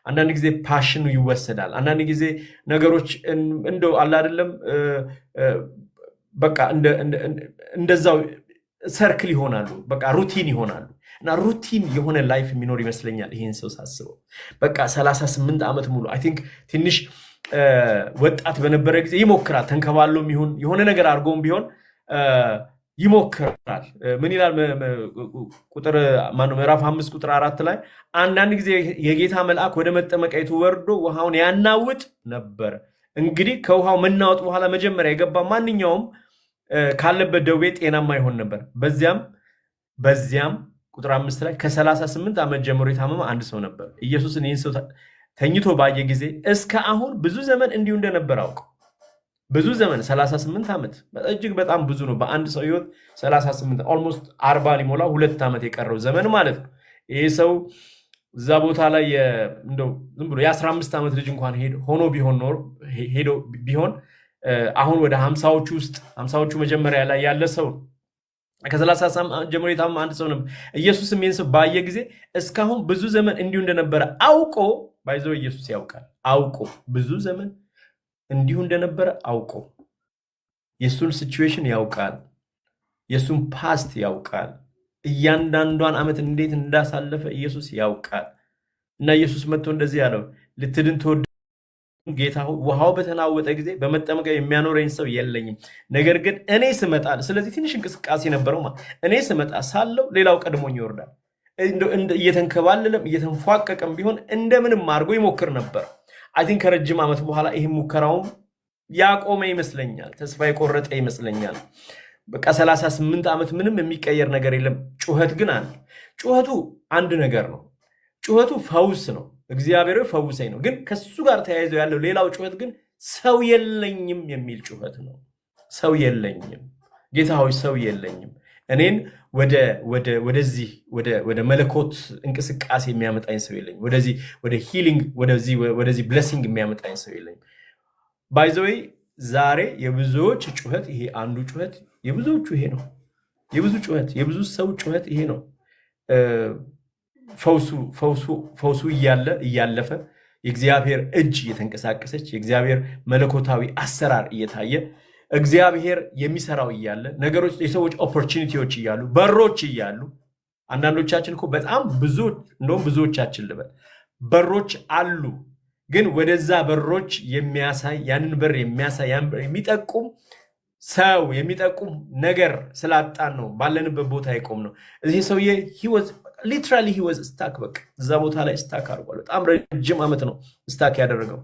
Speaker 2: አንዳንድ ጊዜ ፓሽኑ ይወሰዳል። አንዳንድ ጊዜ ነገሮች እንደው አለ አይደለም በቃ እንደዛው ሰርክል ይሆናሉ፣ በቃ ሩቲን ይሆናሉ። እና ሩቲን የሆነ ላይፍ የሚኖር ይመስለኛል ይሄን ሰው ሳስበው። በቃ 38 ዓመት ሙሉ አይ ቲንክ ትንሽ ወጣት በነበረ ጊዜ ይሞክራል፣ ተንከባሎም ይሁን የሆነ ነገር አድርጎም ቢሆን ይሞክራል። ምን ይላል ምዕራፍ 5 ቁጥር 4 ላይ አንዳንድ ጊዜ የጌታ መልአክ ወደ መጠመቂያይቱ ወርዶ ውሃውን ያናውጥ ነበር። እንግዲህ ከውሃው መናወጥ በኋላ መጀመሪያ የገባ ማንኛውም ካለበት ደዌ ጤናማ ይሆን ነበር። በዚያም ቁጥር 5 ላይ ከ38 ዓመት ጀምሮ የታመመ አንድ ሰው ነበር። ኢየሱስን ይህን ሰው ተኝቶ ባየ ጊዜ እስከ አሁን ብዙ ዘመን እንዲሁ እንደነበር አውቀው። ብዙ ዘመን 38 ዓመት እጅግ በጣም ብዙ ነው። በአንድ ሰው ህይወት 38 ኦልሞስት 40 ሊሞላ 2 ዓመት የቀረው ዘመን ማለት ነው። ይሄ ሰው እዛ ቦታ ላይ እንደው ዝም ብሎ የ15 ዓመት ልጅ እንኳን ሆኖ ቢሆን አሁን ወደ 50ዎቹ መጀመሪያ ላይ ያለ ሰው ከ30 ጀምሮ የታመመ አንድ ሰው ነበር። ኢየሱስም ይህን ሰው ባየ ጊዜ እስካሁን ብዙ ዘመን እንዲሁ እንደነበረ አውቆ ባይዘው ኢየሱስ ያውቃል። አውቆ ብዙ ዘመን እንዲሁ እንደነበረ አውቆ የሱን ሲቹዌሽን ያውቃል። የሱን ፓስት ያውቃል። እያንዳንዷን ዓመት እንዴት እንዳሳለፈ ኢየሱስ ያውቃል። እና ኢየሱስ መጥቶ እንደዚህ ያለው ልትድን ተወደ ጌታ ውሃው በተናወጠ ጊዜ በመጠመቂያ የሚያኖረኝ ሰው የለኝም። ነገር ግን እኔ ስመጣ፣ ስለዚህ ትንሽ እንቅስቃሴ ነበረው ማለት እኔ ስመጣ ሳለው ሌላው ቀድሞኝ ይወርዳል። እየተንከባለለም እየተንፏቀቀም ቢሆን እንደምንም አድርጎ ይሞክር ነበር። አይ ቲንክ ከረጅም ዓመት በኋላ ይሄ ሙከራውም ያቆመ ይመስለኛል። ተስፋ የቆረጠ ይመስለኛል። በቃ 38 ዓመት ምንም የሚቀየር ነገር የለም። ጩኸት ግን አለ። ጩኸቱ አንድ ነገር ነው። ጩኸቱ ፈውስ ነው። እግዚአብሔር ፈውሰኝ ነው። ግን ከሱ ጋር ተያይዞ ያለው ሌላው ጩኸት ግን ሰው የለኝም የሚል ጩኸት ነው። ሰው የለኝም ጌታ ሆይ ሰው የለኝም። እኔን ወደዚህ ወደ መለኮት እንቅስቃሴ የሚያመጣኝ ሰው የለኝም። ወደ ሂሊንግ ወደዚህ ብሌሲንግ የሚያመጣኝ ሰው የለኝም። ባይ ዘ ዌይ ዛሬ የብዙዎች ጩኸት ይሄ አንዱ ጩኸት የብዙዎቹ ይሄ ነው። የብዙ ሰው ጩኸት ይሄ ነው። ፈውሱ እያለፈ የእግዚአብሔር እጅ እየተንቀሳቀሰች የእግዚአብሔር መለኮታዊ አሰራር እየታየ እግዚአብሔር የሚሰራው እያለ ነገሮች የሰዎች ኦፖርቹኒቲዎች እያሉ በሮች እያሉ አንዳንዶቻችን እኮ በጣም እንደውም ብዙዎቻችን ልበል በሮች አሉ። ግን ወደዛ በሮች የሚያሳይ ያንን በር የሚያሳይ የሚጠቁም ነገር ስላጣን ነው ባለንበት ቦታ የቆም ነው። እዚህ ሰውዬ ሊትራሊ he was stuck። በቃ እዛ ቦታ ላይ ስታክ አድርጓል። በጣም ረጅም ዓመት ነው ስታክ ያደረገው።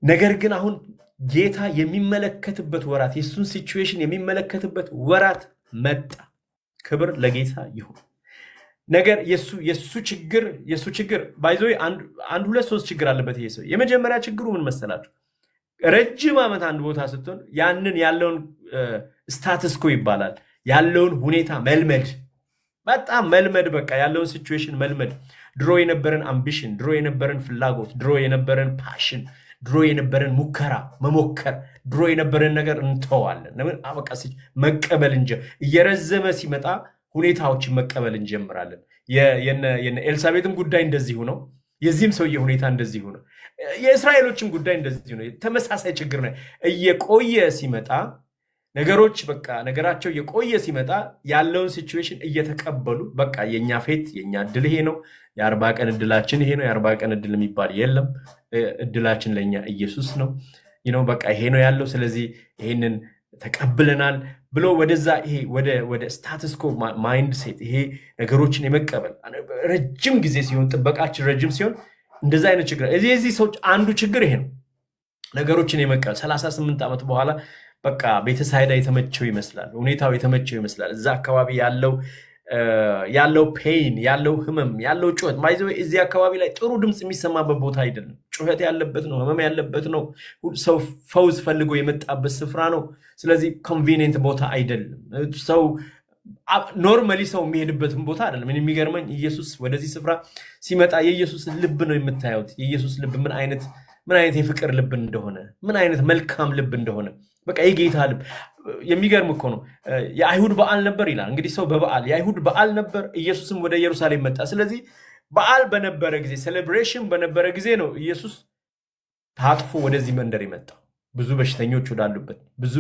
Speaker 2: ነገር ግን አሁን ጌታ የሚመለከትበት ወራት፣ የሱን ሲቹዌሽን የሚመለከትበት ወራት መጣ። ክብር ለጌታ ይሁን። ነገር የሱ ችግር ባይዞ አንድ ሁለት ሶስት ችግር አለበት ይሄ ሰው። የመጀመሪያ ችግሩ ምን መሰላችሁ? ረጅም ዓመት አንድ ቦታ ስትሆን ያለውን ስታተስ ኮ ይባላል ያለውን ሁኔታ መልመድ በጣም መልመድ በቃ ያለውን ሲቹዌሽን መልመድ ድሮ የነበረን አምቢሽን ድሮ የነበረን ፍላጎት ድሮ የነበረን ፓሽን ድሮ የነበረን ሙከራ መሞከር ድሮ የነበረን ነገር እንተዋለን ለምን አበቃ መቀበል እንጂ እየረዘመ ሲመጣ ሁኔታዎችን መቀበል እንጀምራለን የነ ኤልሳቤጥም ጉዳይ እንደዚህ ነው የዚህም ሰውዬ ሁኔታ እንደዚህ ነው የእስራኤሎችም ጉዳይ እንደዚህ ነው ተመሳሳይ ችግር ነው እየቆየ ሲመጣ ነገሮች በቃ ነገራቸው የቆየ ሲመጣ ያለውን ሲቹዌሽን እየተቀበሉ በቃ የኛ ፌት የኛ እድል ይሄ ነው የ40 ቀን እድላችን ይሄ ነው የ40 ቀን እድል የሚባል የለም እድላችን ለኛ ኢየሱስ ነው በቃ ይሄ ነው ያለው ስለዚህ ይሄንን ተቀብለናል ብሎ ወደዛ ይሄ ወደ ስታተስ ኮ ማይንድ ሴት ይሄ ነገሮችን የመቀበል ረጅም ጊዜ ሲሆን ጥበቃችን ረጅም ሲሆን እንደዛ አይነት ችግር እዚህ ሰዎች አንዱ ችግር ይሄ ነው ነገሮችን የመቀበል 38 ዓመት በኋላ በቃ ቤተሳይዳ የተመቸው ይመስላል ሁኔታው የተመቸው ይመስላል እዛ አካባቢ ያለው ፔን ያለው ህመም ያለው ጩኸት ማይዘው እዚህ አካባቢ ላይ ጥሩ ድምጽ የሚሰማበት ቦታ አይደለም ጩኸት ያለበት ነው ህመም ያለበት ነው ሰው ፈውስ ፈልጎ የመጣበት ስፍራ ነው ስለዚህ ኮንቬኒየንት ቦታ አይደለም ሰው ኖርማሊ ሰው የሚሄድበትን ቦታ አይደለም የሚገርመኝ ኢየሱስ ወደዚህ ስፍራ ሲመጣ የኢየሱስ ልብ ነው የምታዩት የኢየሱስ ልብ ምን አይነት የፍቅር ልብ እንደሆነ ምን አይነት መልካም ልብ እንደሆነ በቃ የጌታ ልብ የሚገርም እኮ ነው የአይሁድ በዓል ነበር ይላል እንግዲህ ሰው በበዓል የአይሁድ በዓል ነበር ኢየሱስም ወደ ኢየሩሳሌም መጣ ስለዚህ በዓል በነበረ ጊዜ ሴሌብሬሽን በነበረ ጊዜ ነው ኢየሱስ ታጥፎ ወደዚህ መንደር የመጣው ብዙ በሽተኞች ወዳሉበት ብዙ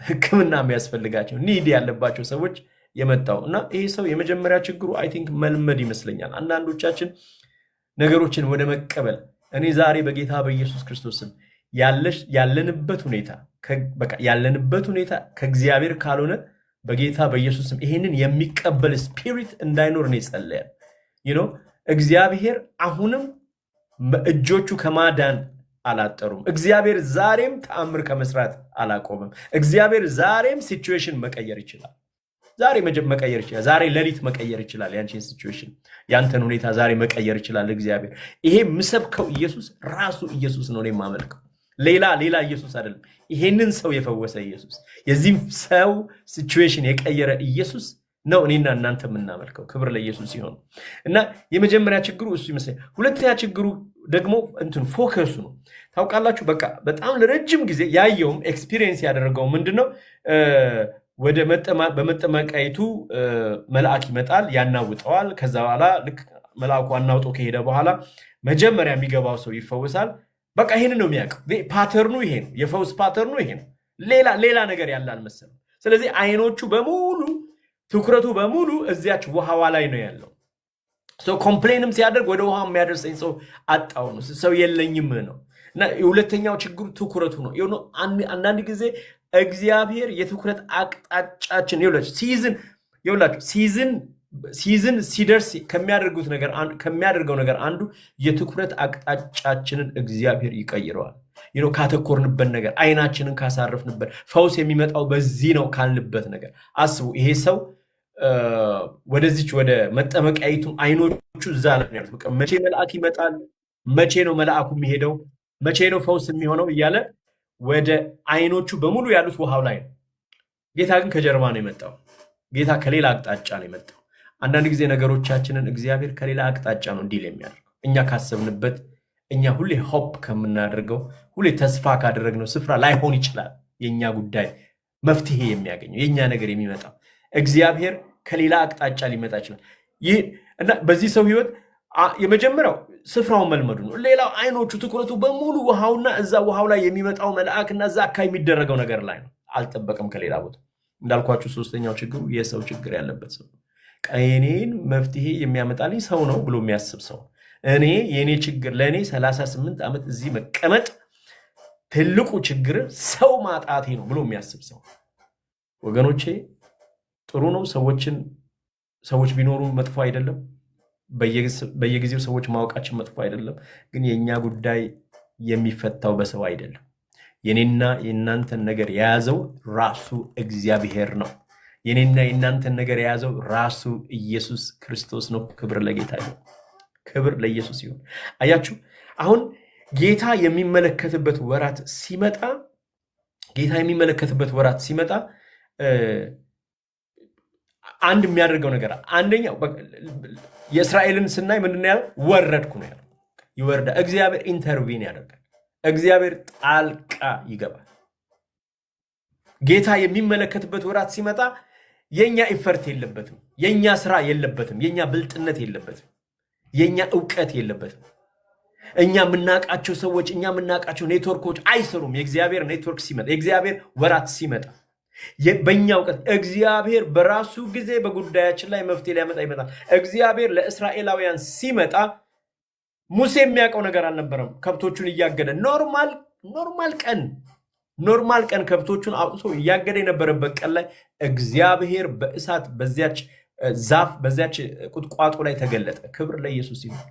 Speaker 2: ህክምና የሚያስፈልጋቸው ኒድ ያለባቸው ሰዎች የመጣው እና ይሄ ሰው የመጀመሪያ ችግሩ አይ ቲንክ መልመድ ይመስለኛል አንዳንዶቻችን ነገሮችን ወደ መቀበል እኔ ዛሬ በጌታ በኢየሱስ ክርስቶስ ስም ያለንበት ሁኔታ ከእግዚአብሔር ካልሆነ በጌታ በኢየሱስ ስም ይሄንን የሚቀበል ስፒሪት እንዳይኖር ነው ይጸልያል እግዚአብሔር አሁንም እጆቹ ከማዳን አላጠሩም እግዚአብሔር ዛሬም ተአምር ከመስራት አላቆመም እግዚአብሔር ዛሬም ሲቹዌሽን መቀየር ይችላል ዛሬ መቀየር ይችላል ዛሬ ሌሊት መቀየር ይችላል ያንቺን ሲቹዌሽን ያንተን ሁኔታ ዛሬ መቀየር ይችላል እግዚአብሔር ይሄ ምሰብከው ኢየሱስ ራሱ ኢየሱስ ነው የማመልከው ሌላ ኢየሱስ አይደለም ይሄንን ሰው የፈወሰ ኢየሱስ የዚህም ሰው ሲቹዌሽን የቀየረ ኢየሱስ ነው እኔና እናንተ የምናመልከው ክብር ለኢየሱስ ይሁን እና የመጀመሪያ ችግሩ እሱ ይመስላል ሁለተኛ ችግሩ ደግሞ ፎከሱ ነው ታውቃላችሁ በቃ በጣም ለረጅም ጊዜ ያየውም ኤክስፒሪየንስ ያደረገው ምንድነው ወደ በመጠመቃይቱ መልአክ ይመጣል ያናውጠዋል ከዛ በኋላ ልክ መልአኩ አናውጦ ከሄደ በኋላ መጀመሪያ የሚገባው ሰው ይፈወሳል በቃ ይሄንን ነው የሚያውቀው ፓተርኑ ይሄ ነው የፈውስ ፓተርኑ ይሄ ነው ሌላ ነገር ያለ አልመሰለም ስለዚህ አይኖቹ በሙሉ ትኩረቱ በሙሉ እዚያች ውሃዋ ላይ ነው ያለው ሰው ኮምፕሌንም ሲያደርግ ወደ ውሃ የሚያደርሰኝ ሰው አጣው ነው ሰው የለኝም ነው እና የሁለተኛው ችግሩ ትኩረቱ ነው አንዳንድ ጊዜ እግዚአብሔር የትኩረት አቅጣጫችን ሲዝን ሲደርስ ከሚያደርገው ነገር አንዱ የትኩረት አቅጣጫችንን እግዚአብሔር ይቀይረዋል ካተኮርንበት ነገር አይናችንን ካሳረፍንበት ፈውስ የሚመጣው በዚህ ነው ካልንበት ነገር አስቡ ይሄ ሰው ወደዚች ወደ መጠመቂያይቱ አይኖቹ እዛ ነው ያሉት በቃ መቼ መልአክ ይመጣል መቼ ነው መልአኩ የሚሄደው መቼ ነው ፈውስ የሚሆነው እያለ ወደ አይኖቹ በሙሉ ያሉት ውሃው ላይ ነው ጌታ ግን ከጀርባ ነው የመጣው ጌታ ከሌላ አቅጣጫ ነው የመጣው አንዳንድ ጊዜ ነገሮቻችንን እግዚአብሔር ከሌላ አቅጣጫ ነው እንዲል የሚያደርገው እኛ ካሰብንበት እኛ ሁሌ ሆፕ ከምናደርገው ሁሌ ተስፋ ካደረግነው ስፍራ ላይሆን ይችላል የኛ ጉዳይ መፍትሄ የሚያገኘው የኛ ነገር የሚመጣው እግዚአብሔር ከሌላ አቅጣጫ ሊመጣ ይችላል ይህ እና በዚህ ሰው ህይወት የመጀመሪያው ስፍራውን መልመዱ ነው ሌላው አይኖቹ ትኩረቱ በሙሉ ውሃውና እዛ ውሃው ላይ የሚመጣው መልአክና እዛ አካባቢ የሚደረገው ነገር ላይ ነው አልጠበቀም ከሌላ ቦታ እንዳልኳችሁ ሶስተኛው ችግሩ የሰው ችግር ያለበት ሰው ቀኔን መፍትሄ የሚያመጣልኝ ሰው ነው ብሎ የሚያስብ ሰው የኔ ችግር ለኔ 38 ዓመት እዚህ መቀመጥ ትልቁ ችግር ሰው ማጣቴ ነው ብሎ የሚያስብ ሰው ወገኖቼ ጥሩ ነው ሰዎች ቢኖሩ መጥፎ አይደለም በየጊዜው ሰዎች ማወቃችን መጥፎ አይደለም ግን የኛ ጉዳይ የሚፈታው በሰው አይደለም የኔና የናንተን ነገር የያዘው ራሱ እግዚአብሔር ነው የኔና የናንተን ነገር የያዘው ራሱ ኢየሱስ ክርስቶስ ነው ክብር ለጌታ ይሁን ክብር ለኢየሱስ ይሁን አያችሁ አሁን ጌታ የሚመለከትበት ወራት ሲመጣ አንድ የሚያደርገው ነገር አንደኛው የእስራኤልን ስናይ ምንድነው ያለው? ወረድኩ ነው ያለው። ይወርዳ እግዚአብሔር ኢንተርቪን ያደርጋል። እግዚአብሔር ጣልቃ ይገባል። ጌታ የሚመለከትበት ወራት ሲመጣ የኛ ኢፈርት የለበትም፣ የኛ ስራ የለበትም፣ የኛ ብልጥነት የለበትም፣ የኛ ዕውቀት የለበትም። እኛ የምናውቃቸው ሰዎች እኛ የምናውቃቸው ኔትወርኮች አይሰሩም። የእግዚአብሔር ኔትወርክ ሲመጣ የእግዚአብሔር ወራት ሲመጣ በእኛ ዕውቀት እግዚአብሔር በራሱ ጊዜ በጉዳያችን ላይ መፍትሄ ሊያመጣ ይመጣል። እግዚአብሔር ለእስራኤላውያን ሲመጣ ሙሴ የሚያውቀው ነገር አልነበረም። ከብቶቹን እያገደ ኖርማል ቀን ከብቶቹን አውጥቶ እያገደ የነበረበት ቀን ላይ እግዚአብሔር በእሳት በዚያች ዛፍ በዚያች ቁጥቋጦ ላይ ተገለጠ። ክብር ለኢየሱስ ይሁን።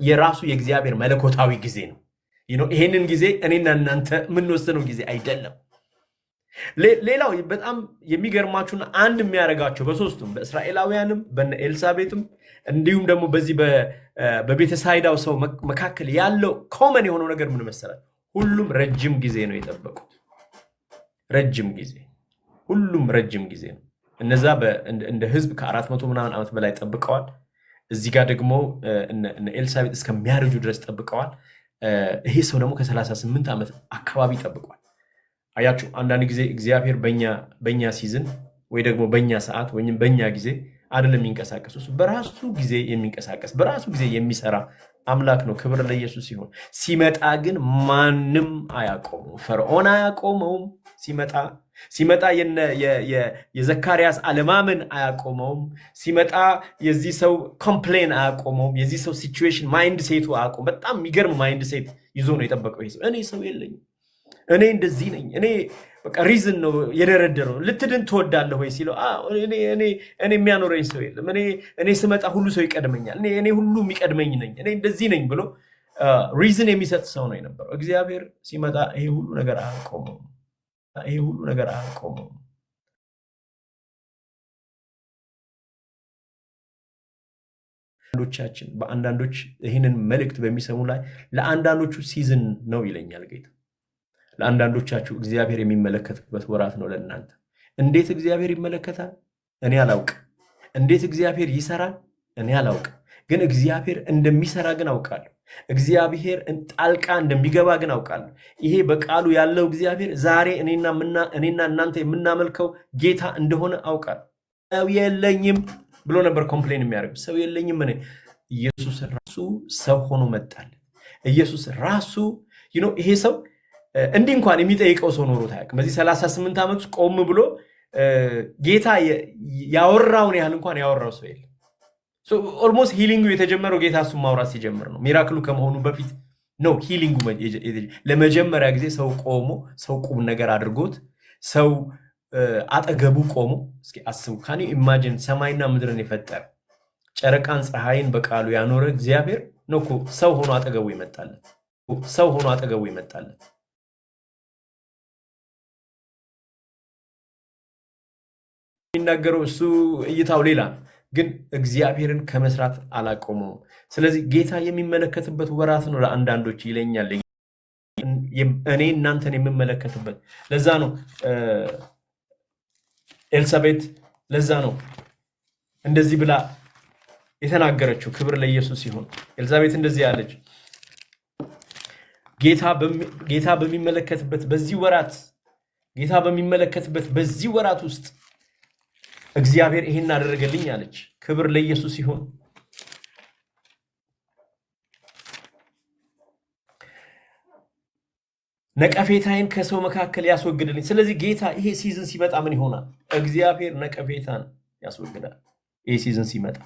Speaker 2: የራሱ የእግዚአብሔር መለኮታዊ ጊዜ ነው። ይሄንን ጊዜ እኔና እናንተ የምንወስነው ጊዜ አይደለም። ሌላው በጣም የሚገርማችሁና አንድ የሚያደርጋቸው በሶስቱም በእስራኤላውያንም በነ ኤልሳቤጥም እንዲሁም ደግሞ በዚህ በቤተሳይዳው ሰው መካከል ያለው ኮመን የሆነው ነገር ምን መሰላል? ሁሉም ረጅም ጊዜ ነው የጠበቁት። ረጅም ጊዜ፣ ሁሉም ረጅም ጊዜ ነው። እነዛ እንደ ህዝብ ከ400 ምናምን ዓመት በላይ ጠብቀዋል። እዚህ ጋር ደግሞ እነ ኤልሳቤጥ እስከሚያረጁ ድረስ ጠብቀዋል። ይሄ ሰው ደግሞ ከ38 ዓመት አካባቢ ጠብቋል። አያችሁ፣ አንዳንድ ጊዜ እግዚአብሔር በእኛ ሲዝን ወይ ደግሞ በእኛ ሰዓት ወይም በእኛ ጊዜ አይደለም የሚንቀሳቀሱ፣ በራሱ ጊዜ የሚንቀሳቀስ በራሱ ጊዜ የሚሰራ አምላክ ነው። ክብር ለኢየሱስ ሲሆን ሲመጣ ግን ማንም አያቆመው። ፈርዖን አያቆመውም። ሲመጣ የዘካርያስ አለማመን አያቆመውም። ሲመጣ የዚህ ሰው ኮምፕሌን አያቆመውም። የዚህ ሰው ሲቹዌሽን ማይንድ ሴቱ አያቆመው። በጣም የሚገርም ማይንድ ሴት ይዞ ነው የጠበቀው። ይሄ ሰው እኔ ሰው የለኝም፣ እኔ እንደዚህ ነኝ፣ እኔ በቃ ሪዝን ነው የደረደረው። ልትድን ትወዳለህ ወይ ሲለው እኔ የሚያኖረኝ ሰው የለም፣ እኔ ስመጣ ሁሉ ሰው ይቀድመኛል፣ እኔ ሁሉ የሚቀድመኝ ነኝ፣ እኔ እንደዚህ ነኝ ብሎ ሪዝን የሚሰጥ ሰው ነው የነበረው። እግዚአብሔር ሲመጣ ይሄ ሁሉ ነገር አያቆመውም። ይሄ ሁሉ ነገር አያቆመውም። አንዳንዶቻችን በአንዳንዶች ይህንን መልእክት በሚሰሙ ላይ ለአንዳንዶቹ ሲዝን ነው ይለኛል ጌታ። ለአንዳንዶቻችሁ እግዚአብሔር የሚመለከትበት ወራት ነው ለእናንተ። እንዴት እግዚአብሔር ይመለከታል? እኔ አላውቅም። እንዴት እግዚአብሔር ይሰራል? እኔ አላውቅም። ግን እግዚአብሔር እንደሚሰራ ግን አውቃለሁ። እግዚአብሔር ጣልቃ እንደሚገባ ግን አውቃለሁ። ይሄ በቃሉ ያለው እግዚአብሔር ዛሬ እኔና እናንተ የምናመልከው ጌታ እንደሆነ አውቃለሁ። ሰው የለኝም ብሎ ነበር ኮምፕሌን የሚያደርግ። ሰው የለኝም። እኔ ኢየሱስ ራሱ ሰው ሆኖ መጣል። ኢየሱስ ራሱ ይሄ ሰው እንዲህ እንኳን የሚጠይቀው ሰው ኖሮት አያውቅም። በዚህ 38 ዓመት ውስጥ ቆም ብሎ ጌታ ያወራውን ያህል እንኳን ያወራው ሰው የለም። ኦልሞስት ሂሊንጉ የተጀመረው ጌታ እሱን ማውራት ሲጀምር ነው። ሚራክሉ ከመሆኑ በፊት ነው ሂሊንጉ። ለመጀመሪያ ጊዜ ሰው ቆሞ ሰው ቁም ነገር አድርጎት ሰው አጠገቡ ቆሞ እስኪ አስቡ። ካኒ ኢማጂን ሰማይና ምድርን የፈጠረ ጨረቃን ፀሐይን በቃሉ ያኖረ እግዚአብሔር ነው እኮ ሰው ሆኖ አጠገቡ ይመጣለት። የሚናገረው እሱ እይታው ሌላ ነው፣ ግን እግዚአብሔርን ከመስራት አላቆመውም። ስለዚህ ጌታ የሚመለከትበት ወራት ነው ለአንዳንዶች ይለኛል። እኔ እናንተን የምመለከትበት ለዛ ነው ኤልሳቤጥ ለዛ ነው እንደዚህ ብላ የተናገረችው። ክብር ለኢየሱስ ይሁን። ኤልሳቤጥ እንደዚህ ያለች ጌታ በሚመለከትበት በዚህ ወራት ውስጥ እግዚአብሔር ይሄን አደረገልኝ አለች። ክብር ለኢየሱስ ይሁን። ነቀፌታዬን ከሰው መካከል ያስወግድልኝ። ስለዚህ ጌታ ይሄ ሲዝን ሲመጣ ምን ይሆናል? እግዚአብሔር ነቀፌታን ያስወግዳል። ይሄ ሲዝን ሲመጣ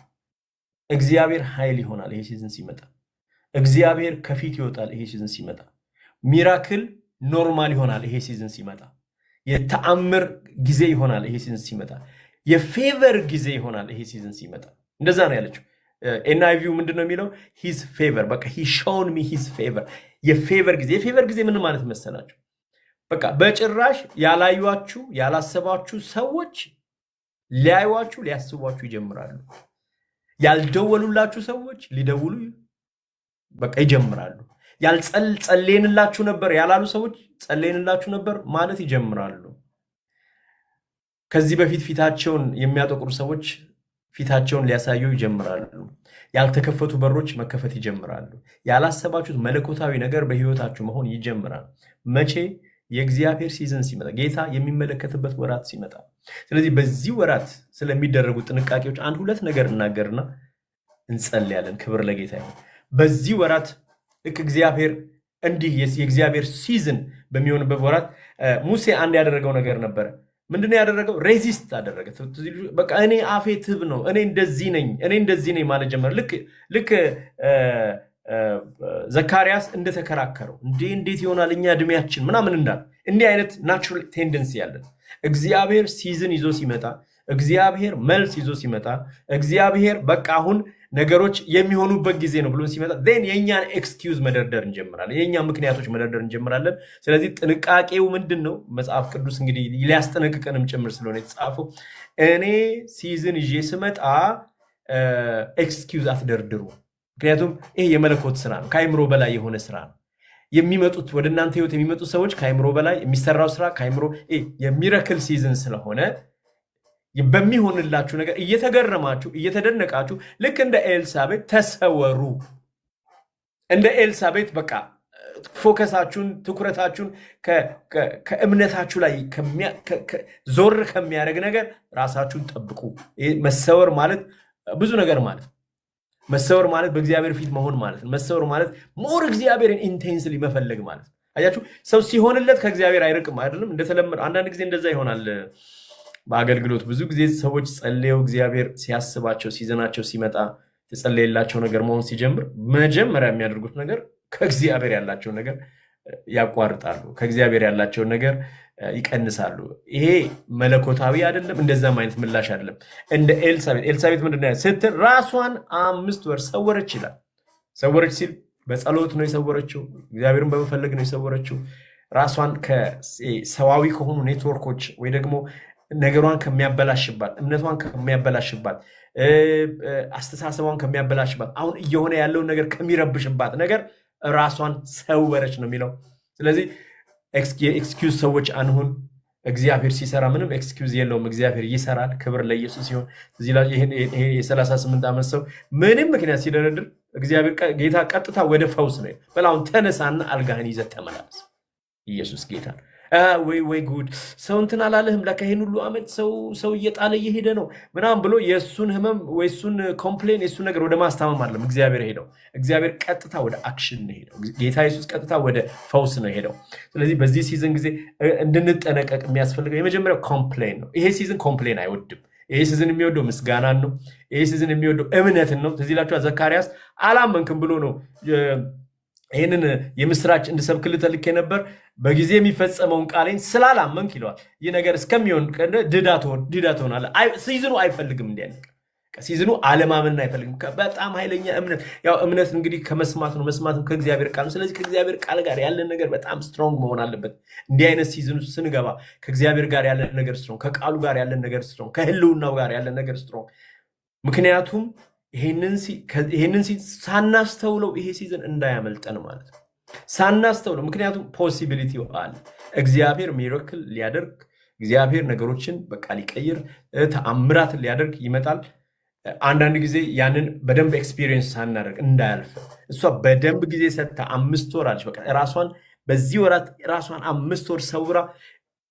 Speaker 2: እግዚአብሔር ኃይል ይሆናል። ይሄ ሲዝን ሲመጣ እግዚአብሔር ከፊት ይወጣል። ይሄ ሲዝን ሲመጣ ሚራክል ኖርማል ይሆናል። ይሄ ሲዝን ሲመጣ የተአምር ጊዜ ይሆናል። ይሄ ሲዝን ሲመጣ የፌቨር ጊዜ ይሆናል። ይሄ ሲዝን ሲመጣ እንደዛ ነው ያለችው። ኤንአይቪው ምንድነው የሚለው? ሂዝ ፌቨር። በቃ ሂ ሾውን ሚ ሂዝ ፌቨር። የፌቨር ጊዜ ምን ማለት መሰላችሁ? በቃ በጭራሽ ያላዩአችሁ ያላሰባችሁ ሰዎች ሊያዩአችሁ ሊያስቧችሁ ይጀምራሉ። ያልደወሉላችሁ ሰዎች ሊደውሉ በቃ ይጀምራሉ። ጸልየንላችሁ ነበር ያላሉ ሰዎች ጸልየንላችሁ ነበር ማለት ይጀምራሉ። ከዚህ በፊት ፊታቸውን የሚያጠቁሩ ሰዎች ፊታቸውን ሊያሳዩ ይጀምራሉ። ያልተከፈቱ በሮች መከፈት ይጀምራሉ። ያላሰባችሁት መለኮታዊ ነገር በህይወታችሁ መሆን ይጀምራል። መቼ? የእግዚአብሔር ሲዝን ሲመጣ፣ ጌታ የሚመለከትበት ወራት ሲመጣ። ስለዚህ በዚህ ወራት ስለሚደረጉ ጥንቃቄዎች አንድ ሁለት ነገር እናገርና እንጸልያለን። ክብር ለጌታ ይሁን። በዚህ ወራት ልክ እግዚአብሔር እንዲህ የእግዚአብሔር ሲዝን በሚሆንበት ወራት ሙሴ አንድ ያደረገው ነገር ነበረ። ምንድነው ያደረገው? ሬዚስት አደረገ። በቃ እኔ አፌ ትብ ነው፣ እኔ እንደዚህ ነኝ ማለት ጀመረ። ልክ ዘካርያስ እንደተከራከረው እንዴት ይሆናል እኛ እድሜያችን ምናምን እንዳለ እንዲህ አይነት ናቹራል ቴንደንሲ ያለን እግዚአብሔር ሲዝን ይዞ ሲመጣ፣ እግዚአብሔር መልስ ይዞ ሲመጣ፣ እግዚአብሔር በቃ አሁን ነገሮች የሚሆኑበት ጊዜ ነው ብሎ ሲመጣ then የኛን ኤክስኪውዝ መደርደር እንጀምራለን። የኛን ምክንያቶች መደርደር እንጀምራለን። ስለዚህ ጥንቃቄው ምንድነው? መጽሐፍ ቅዱስ እንግዲህ ሊያስጠነቅቀንም ጭምር ስለሆነ የተጻፈው እኔ ሲዝን ይዤ ስመጣ ኤክስኪውዝ አትደርድሩ። ምክንያቱም ይሄ የመለኮት ስራ ነው፣ ከአይምሮ በላይ የሆነ ስራ ነው። የሚመጡት ወደ እናንተ ህይወት የሚመጡት ሰዎች ከአይምሮ በላይ የሚሰራው ስራ ከአይምሮ የሚረክል ሲዝን ስለሆነ በሚሆንላችሁ ነገር እየተገረማችሁ እየተደነቃችሁ ልክ እንደ ኤልሳቤጥ ተሰወሩ። እንደ ኤልሳቤጥ በቃ ፎከሳችሁን ትኩረታችሁን ከእምነታችሁ ላይ ዞር ከሚያደርግ ነገር ራሳችሁን ጠብቁ። መሰወር ማለት ብዙ ነገር ማለት መሰወር ማለት በእግዚአብሔር ፊት መሆን ማለት ነው። መሰወር ማለት ሞር እግዚአብሔርን ኢንቴንስሊ መፈለግ ማለት ነው። አያችሁ፣ ሰው ሲሆንለት ከእግዚአብሔር አይርቅም አይደለም? እንደተለመደ አንዳንድ ጊዜ እንደዛ ይሆናል። በአገልግሎት ብዙ ጊዜ ሰዎች ጸልየው እግዚአብሔር ሲያስባቸው ሲዘናቸው ሲመጣ ተጸለየላቸው ነገር መሆን ሲጀምር መጀመሪያ የሚያደርጉት ነገር ከእግዚአብሔር ያላቸው ነገር ያቋርጣሉ፣ ከእግዚአብሔር ያላቸውን ነገር ይቀንሳሉ። ይሄ መለኮታዊ አይደለም፣ እንደዛም አይነት ምላሽ አይደለም። እንደ ኤልሳቤጥ ምንድነው ስትል ራሷን 5 ወር ሰወረች ይላል። ሰወረች ሲል በጸሎት ነው የሰወረችው፣ እግዚአብሔርን በመፈለግ ነው የሰወረችው። ራሷን ከሰዋዊ ከሆኑ ኔትወርኮች ወይ ደግሞ ነገሯን ከሚያበላሽባት፣ እምነቷን ከሚያበላሽባት፣ አስተሳሰቧን ከሚያበላሽባት፣ አሁን እየሆነ ያለውን ነገር ከሚረብሽባት ነገር ራሷን ሰወረች ነው የሚለው። ስለዚህ ኤክስኪውዝ ሰዎች አንሁን። እግዚአብሔር ሲሰራ ምንም ኤክስኪውዝ የለውም። እግዚአብሔር ይሰራል። ክብር ለኢየሱስ ሲሆን ይሄ የ38 ዓመት ሰው ምንም ምክንያት ሲደረድር እግዚአብሔር ጌታ ቀጥታ ወደ ፈውስ ነው። በላውን ተነሳና አልጋህን ይዘህ ተመላለስ። ኢየሱስ ጌታ ወይ ጉድ! ሰው እንትን አላለህም ለካ ይሄን ሁሉ ዓመት ሰው እየጣለ እየሄደ ነው ምናምን ብሎ የእሱን ህመም ወይ እሱን ኮምፕሌን የእሱን ነገር ወደ ማስታመም አይደለም እግዚአብሔር ሄደው። እግዚአብሔር ቀጥታ ወደ አክሽን ነው ሄደው። ጌታ ኢየሱስ ቀጥታ ወደ ፈውስ ነው ሄደው። ስለዚህ በዚህ ሲዝን ጊዜ እንድንጠነቀቅ የሚያስፈልገው የመጀመሪያው ኮምፕሌን ነው። ይሄ ሲዝን ኮምፕሌን አይወድም። ይሄ ሲዝን የሚወደው ምስጋናን ነው። ይሄ ሲዝን የሚወደው እምነትን ነው። ትዝ ይላችኋል ዘካርያስ አላመንክም ብሎ ነው ይህንን የምስራች እንድሰብክልህ ተልኬ ነበር፣ በጊዜ የሚፈጸመውን ቃሌን ስላላመንክ ይለዋል። ይህ ነገር እስከሚሆን ድዳ ትሆናለህ። ሲዝኑ አይፈልግም እንዲህ አይነት ሲዝኑ አለማመን አይፈልግም። በጣም ኃይለኛ እምነት። ያው እምነት እንግዲህ ከመስማት ነው፣ መስማትም ከእግዚአብሔር ቃል ነው። ስለዚህ ከእግዚአብሔር ቃል ጋር ያለን ነገር በጣም ስትሮንግ መሆን አለበት። እንዲህ አይነት ሲዝኑ ስንገባ ከእግዚአብሔር ጋር ያለን ነገር ስትሮንግ፣ ከቃሉ ጋር ያለን ነገር ስትሮንግ፣ ከህልውናው ጋር ያለን ነገር ስትሮንግ። ምክንያቱም ይሄንን ሳናስተውለው ይሄ ሲዝን እንዳያመልጠን ማለት ነው። ሳናስተውለው፣ ምክንያቱም ፖሲቢሊቲ አለ። እግዚአብሔር ሚራክል ሊያደርግ፣ እግዚአብሔር ነገሮችን በቃ ሊቀይር፣ ተአምራትን ሊያደርግ ይመጣል። አንዳንድ ጊዜ ያንን በደንብ ኤክስፒሪየንስ ሳናደርግ እንዳያልፍ እሷ በደንብ ጊዜ ሰጥታ 5 ወር አለች። በቃ ራሷን በዚህ ወራት ራሷን 5 ወር ሰውራ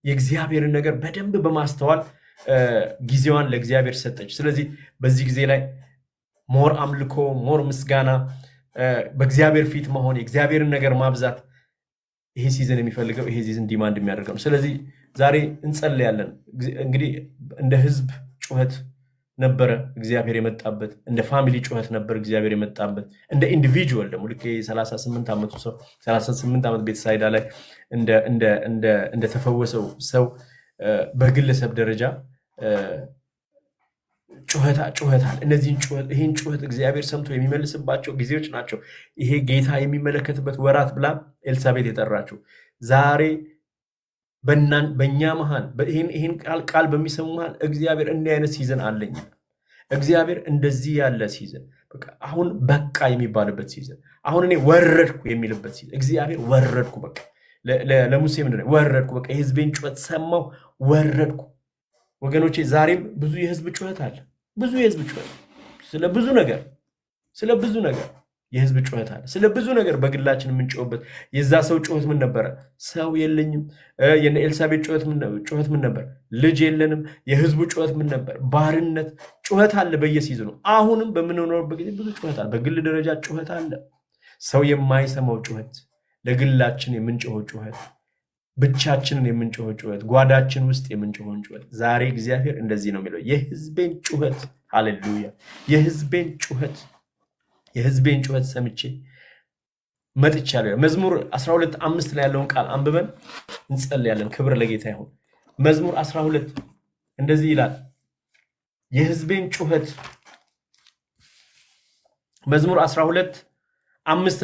Speaker 2: የእግዚአብሔርን ነገር በደንብ በማስተዋል ጊዜዋን ለእግዚአብሔር ሰጠች። ስለዚህ በዚህ ጊዜ ላይ ሞር አምልኮ፣ ሞር ምስጋና፣ በእግዚአብሔር ፊት መሆን፣ የእግዚአብሔርን ነገር ማብዛት ይሄ ሲዝን የሚፈልገው፣ ይሄ ሲዝን ዲማንድ የሚያደርገው ነው። ስለዚህ ዛሬ እንጸልያለን። እንግዲህ እንደ ህዝብ ጩኸት ነበረ እግዚአብሔር የመጣበት፣ እንደ ፋሚሊ ጩኸት ነበር እግዚአብሔር የመጣበት፣ እንደ ኢንዲቪጁዋል ደግሞ ልክ 38 ዓመቱ ሰው 38 ዓመት ቤተሳይዳ ላይ እንደተፈወሰው ሰው በግለሰብ ደረጃ ጩኸታል። ይህን ጩኸት እግዚአብሔር ሰምቶ የሚመልስባቸው ጊዜዎች ናቸው። ይሄ ጌታ የሚመለከትበት ወራት ብላ ኤልሳቤጥ የጠራችው ዛሬ በእኛ መሃል ይህን ቃል በሚሰሙ መሃል እግዚአብሔር እንዲህ አይነት ሲዝን አለኝ። እግዚአብሔር እንደዚህ ያለ ሲዝን አሁን በቃ የሚባልበት ሲዝን፣ አሁን እኔ ወረድኩ የሚልበት ሲዝን። እግዚአብሔር ወረድኩ በቃ ለሙሴ ምንድን ነው ወረድኩ፣ በቃ የህዝቤን ጩኸት ሰማሁ፣ ወረድኩ። ወገኖቼ ዛሬም ብዙ የህዝብ ጩኸት አለ። ብዙ የህዝብ ጩኸት ስለ ብዙ ነገር የህዝብ ጩኸት አለ። ስለ ብዙ ነገር በግላችን የምንጮህበት የዛ ሰው ጩኸት ምን ነበረ? ሰው የለኝም። የነ ኤልሳቤጥ ጩኸት ምን ነበር? ልጅ የለንም። የህዝቡ ጩኸት ምን ነበር? ባርነት ጩኸት አለ በየሲዝኑ። አሁንም በምንኖርበት ጊዜ ብዙ ጩኸት አለ። በግል ደረጃ ጩኸት አለ። ሰው የማይሰማው ጩኸት፣ ለግላችን የምንጮኸው ጩኸት፣ ብቻችንን የምንጮኸው ጩኸት፣ ጓዳችን ውስጥ የምንጮኸውን ጩኸት። ዛሬ እግዚአብሔር እንደዚህ ነው የሚለው የህዝቤን ጩኸት፣ ሃሌሉያ፣ የህዝቤን ጩኸት ሰምቼ መጥቻለሁ። መዝሙር 12:5 ላይ ያለውን ቃል አንብበን እንጸልያለን። ክብር ለጌታ ይሁን። መዝሙር 12 እንደዚህ ይላል፣ የህዝቤን ጩኸት። መዝሙር 12:5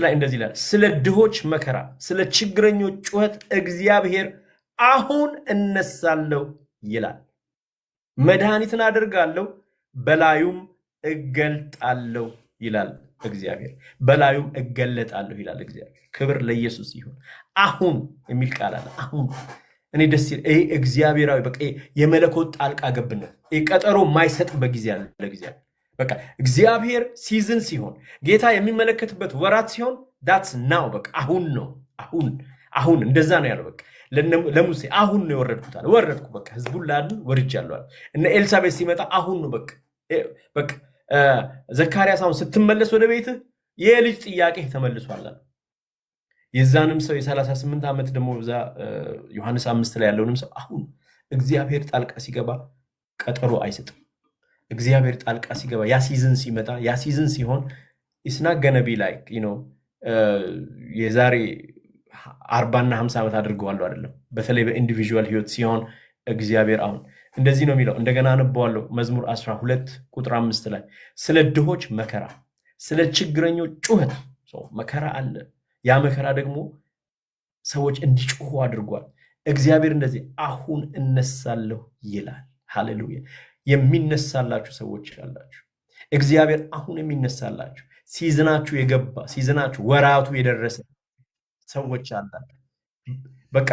Speaker 2: ላይ እንደዚህ ይላል፣ ስለ ድሆች መከራ፣ ስለ ችግረኞች ጩኸት እግዚአብሔር አሁን እነሳለሁ ይላል። መድኃኒትን አደርጋለሁ በላዩም እገልጣለሁ ይላል እግዚአብሔር። በላዩም እገለጣለሁ ይላል እግዚአብሔር። ክብር ለኢየሱስ ይሁን። አሁን የሚል ቃል አለ። አሁን እኔ ደስ ይላል። ይሄ እግዚአብሔራዊ በቃ የመለኮት ጣልቃ ገብነት ቀጠሮ የማይሰጥበት ጊዜ አለ ለእግዚአብሔር። በቃ እግዚአብሔር ሲዝን ሲሆን ጌታ የሚመለከትበት ወራት ሲሆን ዳትስ ናው በቃ አሁን ነው። አሁን እንደዛ ነው ያለው። በቃ ለሙሴ አሁን ነው የወረድኩት አለ። ወረድኩ በቃ ህዝቡን ላድን ወርጃለሁ አለ። እነ ኤልሳቤጥ ሲመጣ አሁን ነው በቃ ዘካርያስ አሁን ስትመለስ ወደ ቤትህ የልጅ ጥያቄ ተመልሷል አለ። የዛንም ሰው የ38 ዓመት ደግሞ እዛ ዮሐንስ 5 ላይ ያለውንም ሰው አሁን እግዚአብሔር ጣልቃ ሲገባ ቀጠሮ አይሰጥም። እግዚአብሔር ጣልቃ ሲገባ ያ ሲዝን ሲመጣ ያ ሲዝን ሲሆን ኢስና ገነቢ ላይ የዛሬ 40 እና 50 ዓመት አድርገዋለሁ አይደለም። በተለይ በኢንዲቪጁዋል ህይወት ሲሆን እግዚአብሔር አሁን እንደዚህ ነው የሚለው። እንደገና አነበዋለሁ። መዝሙር 12:5 ላይ ስለ ድሆች መከራ፣ ስለ ችግረኞች ጩኸት። መከራ አለ። ያ መከራ ደግሞ ሰዎች እንዲጮሁ አድርጓል። እግዚአብሔር እንደዚህ አሁን እነሳለሁ ይላል። ሃሌሉያ። የሚነሳላችሁ ሰዎች አላችሁ። እግዚአብሔር አሁን የሚነሳላችሁ ሲዝናችሁ የገባ ሲዝናችሁ ወራቱ የደረሰ ሰዎች አላችሁ። በቃ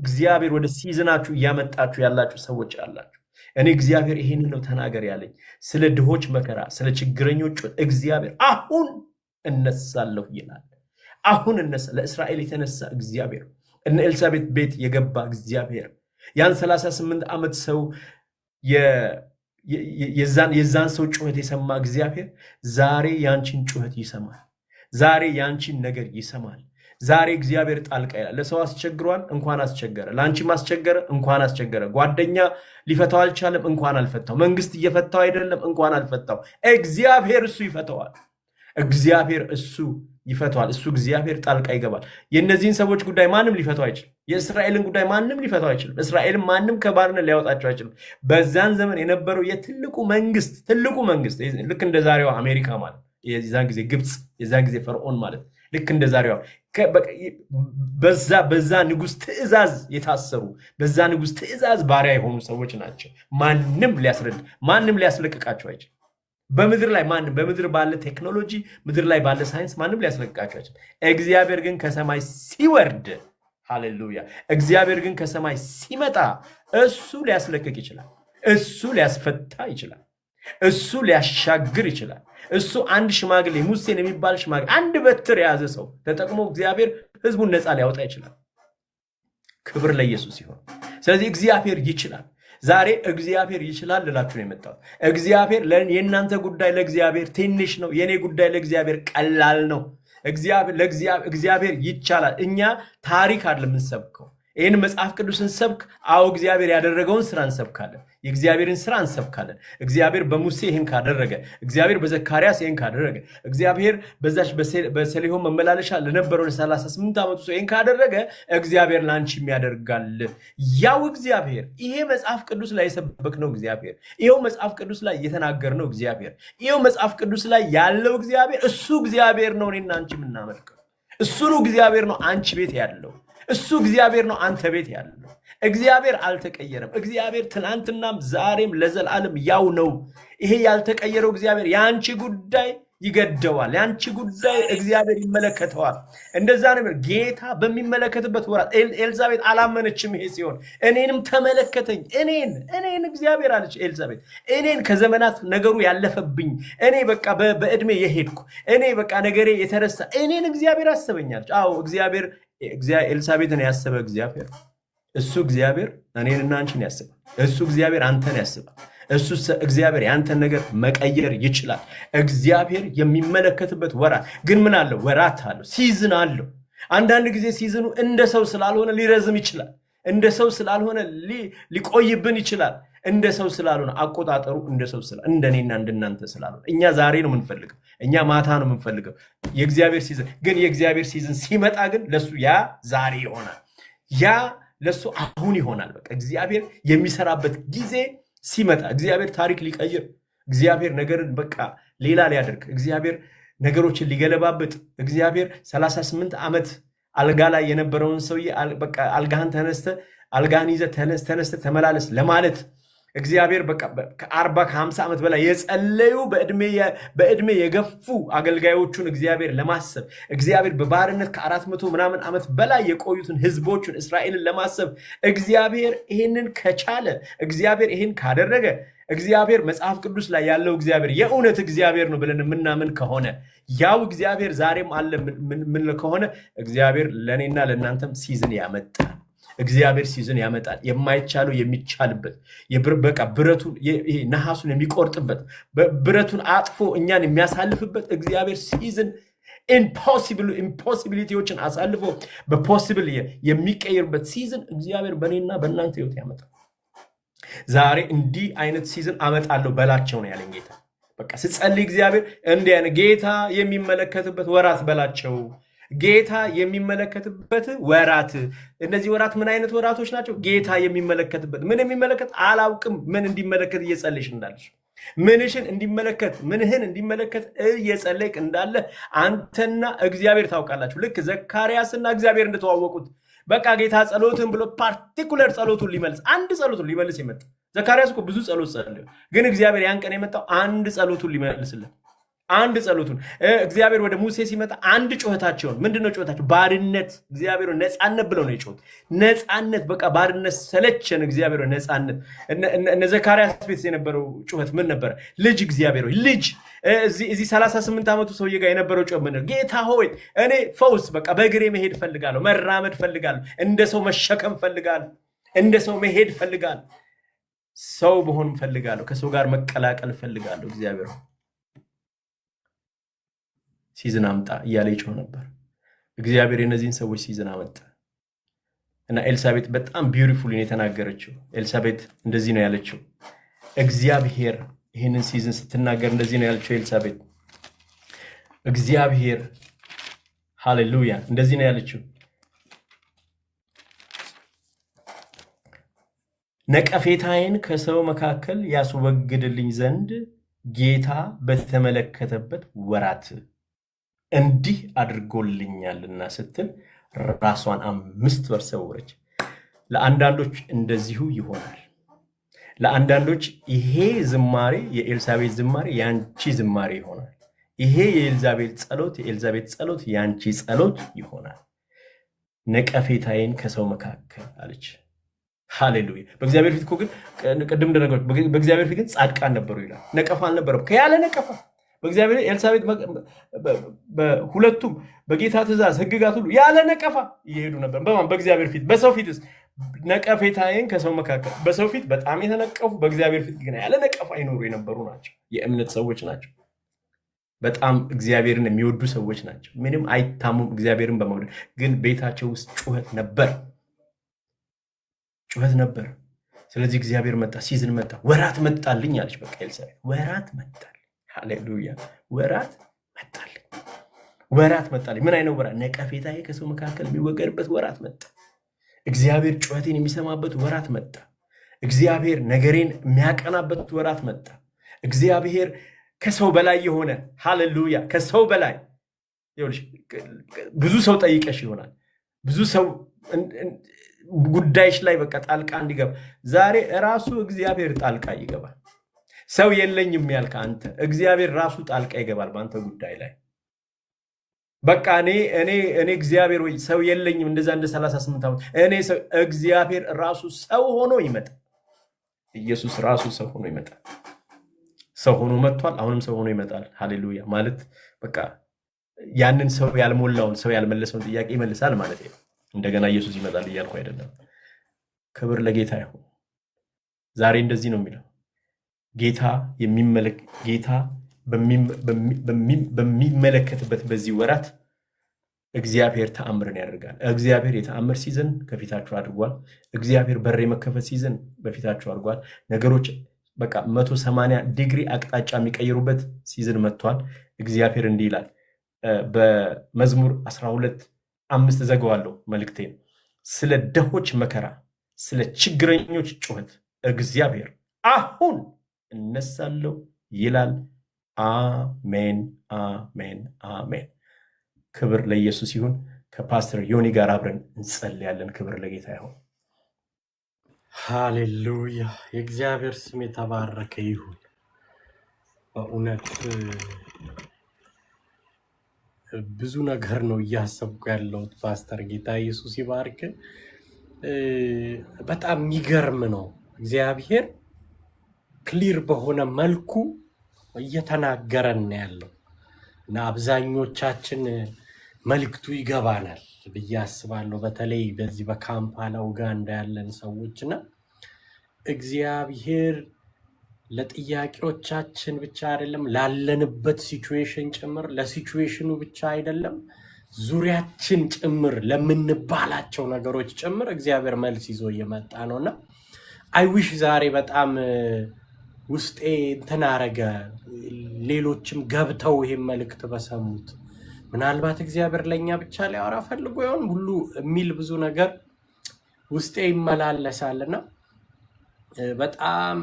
Speaker 2: እግዚአብሔር ወደ ሲዝናችሁ እያመጣችሁ ያላችሁ ሰዎች አላችሁ። እኔ እግዚአብሔር ይሄንን ነው ተናገር ያለኝ። ስለ ድሆች መከራ፣ ስለ ችግረኞች እግዚአብሔር አሁን እነሳለሁ ይላል። አሁን እነሳ። ለእስራኤል የተነሳ እግዚአብሔር፣ እነ ኤልሳቤጥ ቤት የገባ እግዚአብሔር፣ ያን 38 ዓመት ሰው የዛን ሰው ጩኸት የሰማ እግዚአብሔር ዛሬ ያንቺን ጩኸት ይሰማል። ዛሬ ያንቺን ነገር ይሰማል። ዛሬ እግዚአብሔር ጣልቃ ይላል። ለሰው አስቸግሯል፣ እንኳን አስቸገረ። ለአንቺም አስቸገረ፣ እንኳን አስቸገረ። ጓደኛ ሊፈታው አልቻለም፣ እንኳን አልፈታው። መንግስት እየፈታው አይደለም፣ እንኳን አልፈታው። እግዚአብሔር እሱ ይፈታዋል። እግዚአብሔር እሱ ይፈታዋል። እሱ እግዚአብሔር ጣልቃ ይገባል። የእነዚህን ሰዎች ጉዳይ ማንም ሊፈታው አይችልም። የእስራኤልን ጉዳይ ማንም ሊፈታው አይችልም። እስራኤልን ማንም ከባርነት ሊያወጣቸው አይችልም። በዛን ዘመን የነበረው ትልቁ መንግስት ልክ እንደ ዛሬዋ አሜሪካ ማለት፣ የዛን ጊዜ ግብፅ፣ የዛን ጊዜ ፈርዖን ማለት ልክ እንደ ዛሬዋ በዛ ንጉስ ትእዛዝ የታሰሩ በዛ ንጉስ ትእዛዝ ባሪያ የሆኑ ሰዎች ናቸው። ማንም ሊያስለቅቃቸው አይችልም። በምድር ላይ ማንም በምድር ባለ ቴክኖሎጂ ምድር ላይ ባለ ሳይንስ ማንም ሊያስለቅቃቸው አይችልም። እግዚአብሔር ግን ከሰማይ ሲወርድ፣ ሃሌሉያ፣ እግዚአብሔር ግን ከሰማይ ሲመጣ እሱ ሊያስለቅቅ ይችላል። እሱ ሊያስፈታ ይችላል። እሱ ሊያሻግር ይችላል። እሱ አንድ ሽማግሌ ሙሴን የሚባል ሽማግሌ አንድ በትር የያዘ ሰው ተጠቅሞ እግዚአብሔር ህዝቡን ነፃ ሊያወጣ ይችላል። ክብር ለኢየሱስ ይሁን። ስለዚህ እግዚአብሔር ይችላል። ዛሬ እግዚአብሔር ይችላል ልላችሁ ነው የመጣሁት። እግዚአብሔር የእናንተ ጉዳይ ለእግዚአብሔር ትንሽ ነው። የኔ ጉዳይ ለእግዚአብሔር ቀላል ነው። እግዚአብሔር ይቻላል። እኛ ታሪክ አይደለም እንሰብከው። ይህን መጽሐፍ ቅዱስን ሰብክ። አዎ እግዚአብሔር ያደረገውን ስራ እንሰብካለን። የእግዚአብሔርን ስራ እንሰብካለን። እግዚአብሔር በሙሴ ይህን ካደረገ፣ እግዚአብሔር በዘካርያስ ይህን ካደረገ፣ እግዚአብሔር በዛች በሰሊሆም መመላለሻ ለነበረው ለ38 ዓመቱ ሰው ይህን ካደረገ እግዚአብሔር ለአንቺም ያደርጋል። ያው እግዚአብሔር ይሄ መጽሐፍ ቅዱስ ላይ የሰበክነው እግዚአብሔር፣ ይሄው መጽሐፍ ቅዱስ ላይ የተናገርነው እግዚአብሔር፣ ይሄው መጽሐፍ ቅዱስ ላይ ያለው እግዚአብሔር እሱ እግዚአብሔር ነው። እኔና አንቺ የምናመልከው እሱ ነው። እግዚአብሔር ነው አንቺ ቤት ያለው እሱ እግዚአብሔር ነው አንተ ቤት ያለው። እግዚአብሔር አልተቀየረም። እግዚአብሔር ትናንትናም ዛሬም ለዘላለም ያው ነው። ይሄ ያልተቀየረው እግዚአብሔር የአንቺ ጉዳይ ይገደዋል። ያንቺ ጉዳይ እግዚአብሔር ይመለከተዋል። እንደዛ ነው ጌታ በሚመለከትበት ወራት ኤልዛቤት አላመነችም። ይሄ ሲሆን እኔንም ተመለከተኝ፣ እኔን እግዚአብሔር አለች ኤልዛቤት፣ እኔን ከዘመናት ነገሩ ያለፈብኝ፣ እኔ በቃ በእድሜ የሄድኩ፣ እኔ በቃ ነገሬ የተረሳ እኔን እግዚአብሔር አሰበኛለች። አዎ እግዚአብሔር ኤልሳቤጥን ያሰበ እግዚአብሔር እሱ እግዚአብሔር እኔንና አንቺን ያስባል። እሱ እግዚአብሔር አንተን ያስባል። እሱ እግዚአብሔር ያንተን ነገር መቀየር ይችላል። እግዚአብሔር የሚመለከትበት ወራት ግን ምን አለው? ወራት አለው፣ ሲዝን አለው። አንዳንድ ጊዜ ሲዝኑ እንደ ሰው ስላልሆነ ሊረዝም ይችላል። እንደ ሰው ስላልሆነ ሊቆይብን ይችላል። እንደ ሰው ስላልሆነ አቆጣጠሩ እንደ ሰው እንደኔና እንደናንተ ስላልሆነ እኛ ዛሬ ነው የምንፈልገው፣ እኛ ማታ ነው የምንፈልገው። የእግዚአብሔር ሲዝን ግን የእግዚአብሔር ሲዝን ሲመጣ ግን ለሱ ያ ዛሬ ይሆናል፣ ያ ለሱ አሁን ይሆናል። በቃ እግዚአብሔር የሚሰራበት ጊዜ ሲመጣ እግዚአብሔር ታሪክ ሊቀይር፣ እግዚአብሔር ነገርን በቃ ሌላ ሊያደርግ፣ እግዚአብሔር ነገሮችን ሊገለባብጥ፣ እግዚአብሔር 38 ዓመት አልጋ ላይ የነበረውን ሰውዬ በቃ አልጋህን ይዘህ ተነስተ ተመላለስ ለማለት እግዚአብሔር በቃ ከ40 ከ50 ዓመት በላይ የጸለዩ በእድሜ የገፉ አገልጋዮቹን እግዚአብሔር ለማሰብ እግዚአብሔር በባርነት ከ400 ምናምን ዓመት በላይ የቆዩትን ህዝቦቹን እስራኤልን ለማሰብ እግዚአብሔር ይሄንን ከቻለ እግዚአብሔር ይሄን ካደረገ እግዚአብሔር መጽሐፍ ቅዱስ ላይ ያለው እግዚአብሔር የእውነት እግዚአብሔር ነው ብለን የምናምን ከሆነ ያው እግዚአብሔር ዛሬም አለ ምን ከሆነ እግዚአብሔር ለኔና ለናንተም ሲዝን ያመጣል። እግዚአብሔር ሲዝን ያመጣል። የማይቻለው የሚቻልበት በቃ ብረቱን ነሐሱን የሚቆርጥበት ብረቱን አጥፎ እኛን የሚያሳልፍበት እግዚአብሔር ሲዝን ኢምፖሲቢሊቲዎችን አሳልፎ በፖሲብል የሚቀይርበት ሲዝን እግዚአብሔር በእኔና በእናንተ ህይወት ያመጣል። ዛሬ እንዲህ አይነት ሲዝን አመጣለሁ በላቸው ነው ያለኝ ጌታ። በቃ ስጸልይ እግዚአብሔር እንዲህ አይነት ጌታ የሚመለከትበት ወራት በላቸው። ጌታ የሚመለከትበት ወራት። እነዚህ ወራት ምን አይነት ወራቶች ናቸው? ጌታ የሚመለከትበት። ምን የሚመለከት አላውቅም። ምን እንዲመለከት እየጸለይሽ እንዳለሽ፣ ምንሽን እንዲመለከት፣ ምንህን እንዲመለከት እየጸለይክ እንዳለ አንተና እግዚአብሔር ታውቃላችሁ። ልክ ዘካርያስና እግዚአብሔር እንደተዋወቁት በቃ ጌታ ጸሎትን ብሎ ፓርቲኩለር ጸሎቱን ሊመልስ አንድ ጸሎቱን ሊመልስ ይመጣ። ዘካርያስ እኮ ብዙ ጸሎት ጸለየ፣ ግን እግዚአብሔር ያን ቀን የመጣው አንድ ጸሎቱን ሊመልስለት አንድ ጸሎቱን። እግዚአብሔር ወደ ሙሴ ሲመጣ አንድ ጩኸታቸውን ምንድነው ጩኸታቸው? ባርነት። እግዚአብሔር ነፃነት ብለው ነው የጮሁት። ነፃነት፣ በቃ ባርነት ሰለቸን። እግዚአብሔር ነፃነት። እነ ዘካርያስ ቤት የነበረው ጩኸት ምን ነበረ? ልጅ፣ እግዚአብሔር ሆይ ልጅ። እዚህ 38 ዓመቱ ሰውዬ ጋር የነበረው ጩኸት ምን? ጌታ ሆይ እኔ ፈውስ፣ በቃ በእግሬ መሄድ ፈልጋለሁ፣ መራመድ ፈልጋለሁ፣ እንደ ሰው መሸከም ፈልጋለሁ፣ እንደ ሰው መሄድ ፈልጋለሁ፣ ሰው መሆን ፈልጋለሁ፣ ከሰው ጋር መቀላቀል ፈልጋለሁ። እግዚአብሔር ሲዝን አምጣ እያለ ይጮህ ነበር። እግዚአብሔር የነዚህን ሰዎች ሲዝን አመጣ እና ኤልሳቤጥ በጣም ቢዩቲፉል የተናገረችው። ኤልሳቤጥ እንደዚህ ነው ያለችው። እግዚአብሔር ይህንን ሲዝን ስትናገር እንደዚህ ነው ያለችው ኤልሳቤጥ። እግዚአብሔር ሃሌሉያ እንደዚህ ነው ያለችው። ነቀፌታዬን ከሰው መካከል ያስወግድልኝ ዘንድ ጌታ በተመለከተበት ወራት እንዲህ አድርጎልኛልና ስትል ራሷን 5 ወር ሰወረች። ለአንዳንዶች እንደዚሁ ይሆናል። ለአንዳንዶች ይሄ ዝማሬ የኤልሳቤጥ ዝማሬ ያንቺ ዝማሬ ይሆናል። ይሄ የኤልዛቤል ጸሎት ያንቺ ጸሎት ይሆናል። ነቀፌታዬን ከሰው መካከል አለች። ሃሌሉያ። በእግዚአብሔር ፊት እኮ ግን ቅድም እንደነገርኩ በእግዚአብሔር ፊት ግን ጻድቃን ነበሩ ይላል። ነቀፋ አልነበረም። ከያለ ነቀፋ በእግዚአብሔር ኤልሳቤጥ በሁለቱም በጌታ ትእዛዝ ሕግጋት ሁሉ ያለ ነቀፋ እየሄዱ ነበር። በማን? በእግዚአብሔር ፊት። በሰው ፊትስ ነቀፌታዬን ከሰው መካከል። በሰው ፊት በጣም የተነቀፉ፣ በእግዚአብሔር ፊት ግን ያለ ነቀፋ ይኖሩ የነበሩ ናቸው። የእምነት ሰዎች ናቸው። በጣም እግዚአብሔርን የሚወዱ ሰዎች ናቸው። ምንም አይታሙም እግዚአብሔርን በመውደድ ግን ቤታቸው ውስጥ ጩኸት ነበር። ስለዚህ እግዚአብሔር መጣ፣ ሲዝን መጣ፣ ወራት መጣልኝ አለች። በቃ ኤልሳቤጥ ወራት መጣልኝ። ሃሌሉያ። ወራት መጣልኝ። ምን አይነት ወራት? ነቀፌታዬ ከሰው መካከል የሚወገድበት ወራት መጣ። እግዚአብሔር ጩኸቴን የሚሰማበት ወራት መጣ። እግዚአብሔር ነገሬን የሚያቀናበት ወራት መጣ። እግዚአብሔር ከሰው በላይ የሆነ ሃሌሉያ፣ ከሰው በላይ ብዙ ሰው ጠይቀሽ ይሆናል። ብዙ ሰው ጉዳይሽ ላይ በቃ ጣልቃ እንዲገባ ዛሬ ራሱ እግዚአብሔር ጣልቃ ይገባል። ሰው የለኝም ያልክ አንተ እግዚአብሔር ራሱ ጣልቃ ይገባል በአንተ ጉዳይ ላይ። በቃ እኔ እግዚአብሔር ወይ ሰው የለኝም እንደዛ እንደ 38 ዓመት እኔ ሰው እግዚአብሔር ራሱ ሰው ሆኖ ይመጣል። ኢየሱስ ራሱ ሰው ሆኖ ይመጣል። ሰው ሆኖ መጥቷል። አሁንም ሰው ሆኖ ይመጣል። ሃሌሉያ ማለት በቃ ያንን ሰው ያልሞላውን ሰው ያልመለሰውን ጥያቄ ይመልሳል ማለት ነው። እንደገና ኢየሱስ ይመጣል እያልኩ አይደለም። ክብር ለጌታ ይሁን። ዛሬ እንደዚህ ነው የሚለው ጌታ በሚመለከትበት በዚህ ወራት እግዚአብሔር ተአምርን ያደርጋል። እግዚአብሔር የተአምር ሲዝን ከፊታችሁ አድርጓል። እግዚአብሔር በር የመከፈት ሲዝን በፊታችሁ አድርጓል። ነገሮች በቃ 180 ዲግሪ አቅጣጫ የሚቀይሩበት ሲዝን መጥቷል። እግዚአብሔር እንዲህ ይላል በመዝሙር 12:5 ዘገዋለሁ መልእክቴን። ስለ ደሆች መከራ፣ ስለ ችግረኞች ጩኸት እግዚአብሔር አሁን እነሳለሁ ይላል። አሜን አሜን አሜን። ክብር ለኢየሱስ ይሁን። ከፓስተር ዮኒ ጋር አብረን እንጸልያለን። ክብር ለጌታ ይሁን።
Speaker 4: ሃሌሉያ። የእግዚአብሔር ስም የተባረከ ይሁን። በእውነት ብዙ ነገር ነው እያሰብኩ ያለሁት ፓስተር። ጌታ ኢየሱስ ይባርክ። በጣም የሚገርም ነው። እግዚአብሔር ክሊር በሆነ መልኩ እየተናገረን ያለው እና አብዛኞቻችን መልክቱ ይገባናል ብዬ አስባለሁ። በተለይ በዚህ በካምፓላ ኡጋንዳ ያለን ሰዎችና እግዚአብሔር ለጥያቄዎቻችን ብቻ አይደለም ላለንበት ሲቹዌሽን ጭምር፣ ለሲቹዌሽኑ ብቻ አይደለም ዙሪያችን ጭምር ለምንባላቸው ነገሮች ጭምር እግዚአብሔር መልስ ይዞ እየመጣ ነውና አይዊሽ ዛሬ በጣም ውስጤ እንትን አረገ። ሌሎችም ገብተው ይሄን መልእክት በሰሙት ምናልባት እግዚአብሔር ለኛ ብቻ ሊያወራ ፈልጎ ይሆን ሁሉ የሚል ብዙ ነገር ውስጤ ይመላለሳልና በጣም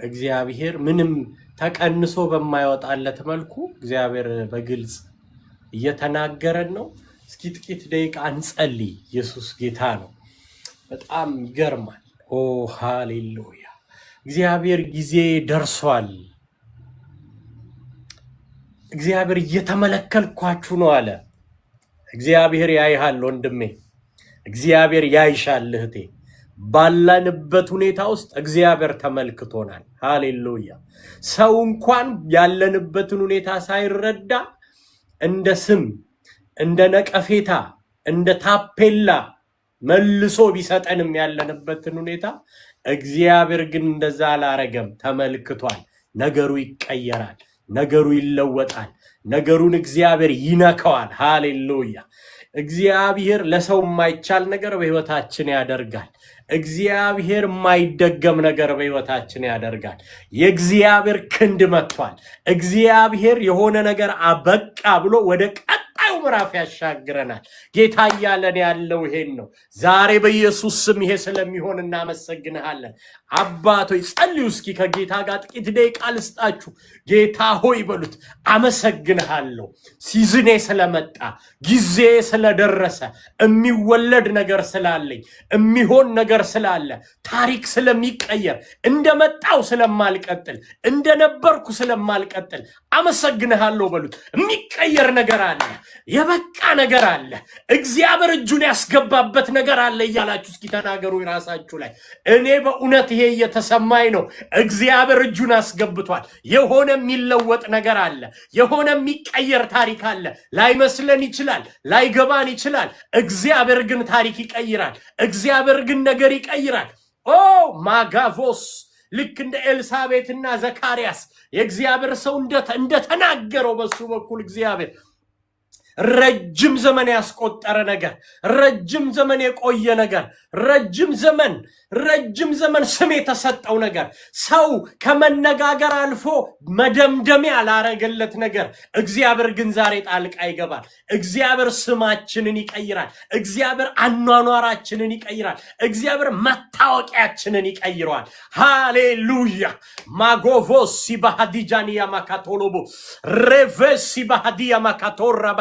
Speaker 4: እግዚአብሔር ምንም ተቀንሶ በማይወጣለት መልኩ እግዚአብሔር በግልጽ እየተናገረን ነው። እስኪ ጥቂት ደቂቃ እንጸልይ። ኢየሱስ ጌታ ነው። በጣም ይገርማል። ኦ ሃሌሉያ። እግዚአብሔር ጊዜ ደርሷል። እግዚአብሔር እየተመለከልኳችሁ ነው አለ። እግዚአብሔር ያይሃል ወንድሜ፣ እግዚአብሔር ያይሻል እህቴ። ባለንበት ሁኔታ ውስጥ እግዚአብሔር ተመልክቶናል። ሃሌሉያ። ሰው እንኳን ያለንበትን ሁኔታ ሳይረዳ እንደ ስም፣ እንደ ነቀፌታ፣ እንደ ታፔላ መልሶ ቢሰጠንም ያለንበትን ሁኔታ እግዚአብሔር ግን እንደዛ አላረገም። ተመልክቷል። ነገሩ ይቀየራል። ነገሩ ይለወጣል። ነገሩን እግዚአብሔር ይነካዋል። ሃሌሉያ። እግዚአብሔር ለሰው የማይቻል ነገር በህይወታችን ያደርጋል። እግዚአብሔር የማይደገም ነገር በህይወታችን ያደርጋል። የእግዚአብሔር ክንድ መጥቷል። እግዚአብሔር የሆነ ነገር አበቃ ብሎ ወደ ቀጣዩ ምዕራፍ ያሻግረናል። ጌታ እያለን ያለው ይሄን ነው። ዛሬ በኢየሱስ ስም ይሄ ስለሚሆን እናመሰግንሃለን። አባቶይ ጸልዩ። እስኪ ከጌታ ጋር ጥቂት ደቂቃ ልስጣችሁ። ጌታ ሆይ በሉት። አመሰግንሃለሁ ሲዝኔ ስለመጣ፣ ጊዜ ስለደረሰ፣ የሚወለድ ነገር ስላለኝ፣ የሚሆን ነገር ስላለ፣ ታሪክ ስለሚቀየር፣ እንደመጣው ስለማልቀጥል፣ እንደነበርኩ ስለማልቀጥል አመሰግንሃለሁ በሉት። የሚቀየር ነገር አለ። የበቃ ነገር አለ። እግዚአብሔር እጁን ያስገባበት ነገር አለ እያላችሁ እስኪ ተናገሩ ራሳችሁ ላይ። እኔ በእውነት ይሄ እየተሰማኝ ነው። እግዚአብሔር እጁን አስገብቷል። የሆነ የሚለወጥ ነገር አለ። የሆነ የሚቀየር ታሪክ አለ። ላይመስለን ይችላል፣ ላይገባን ይችላል። እግዚአብሔር ግን ታሪክ ይቀይራል። እግዚአብሔር ግን ነገር ይቀይራል። ኦ ማጋቮስ ልክ እንደ ኤልሳቤጥና ዘካርያስ የእግዚአብሔር ሰው እንደተናገረው በሱ በኩል እግዚአብሔር ረጅም ዘመን ያስቆጠረ ነገር፣ ረጅም ዘመን የቆየ ነገር፣ ረጅም ዘመን ስም የተሰጠው ነገር፣ ሰው ከመነጋገር አልፎ መደምደሚያ ላረገለት ነገር እግዚአብሔር ግን ዛሬ ጣልቃ ይገባል። እግዚአብሔር ስማችንን ይቀይራል። እግዚአብሔር አኗኗራችንን ይቀይራል። እግዚአብሔር መታወቂያችንን ይቀይረዋል። ሃሌሉያ። ማጎቮስ ሲባሃዲጃኒያ ማካቶሎቦ ሬቬስ ሲባሃዲያ ማካቶራባ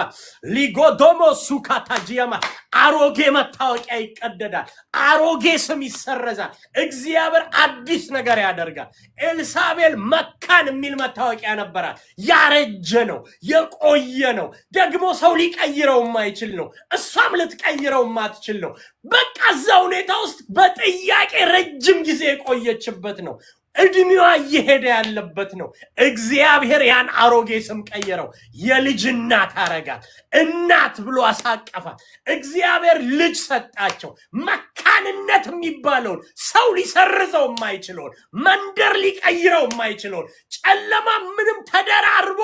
Speaker 4: ሊጎዶሞ ሱካታጂያማ አሮጌ መታወቂያ ይቀደዳል አሮጌ ስም ይሰረዛል እግዚአብሔር አዲስ ነገር ያደርጋል ኤልሳቤል መካን የሚል መታወቂያ ነበራት ያረጀ ነው የቆየ ነው ደግሞ ሰው ሊቀይረው የማይችል ነው እሷም ልትቀይረው የማትችል ነው በቃ እዛው ሁኔታ ውስጥ በጥያቄ ረጅም ጊዜ የቆየችበት ነው እድሜዋ እየሄደ ያለበት ነው እግዚአብሔር ያን አሮጌ ስም ቀየረው የልጅ እናት አረጋት እናት ብሎ አሳቀፋት እግዚአብሔር ልጅ ሰጣቸው መካንነት የሚባለው ሰው ሊሰርዘው የማይችለው መንደር ሊቀይረው የማይችለው ጨለማ ምንም ተደራርቦ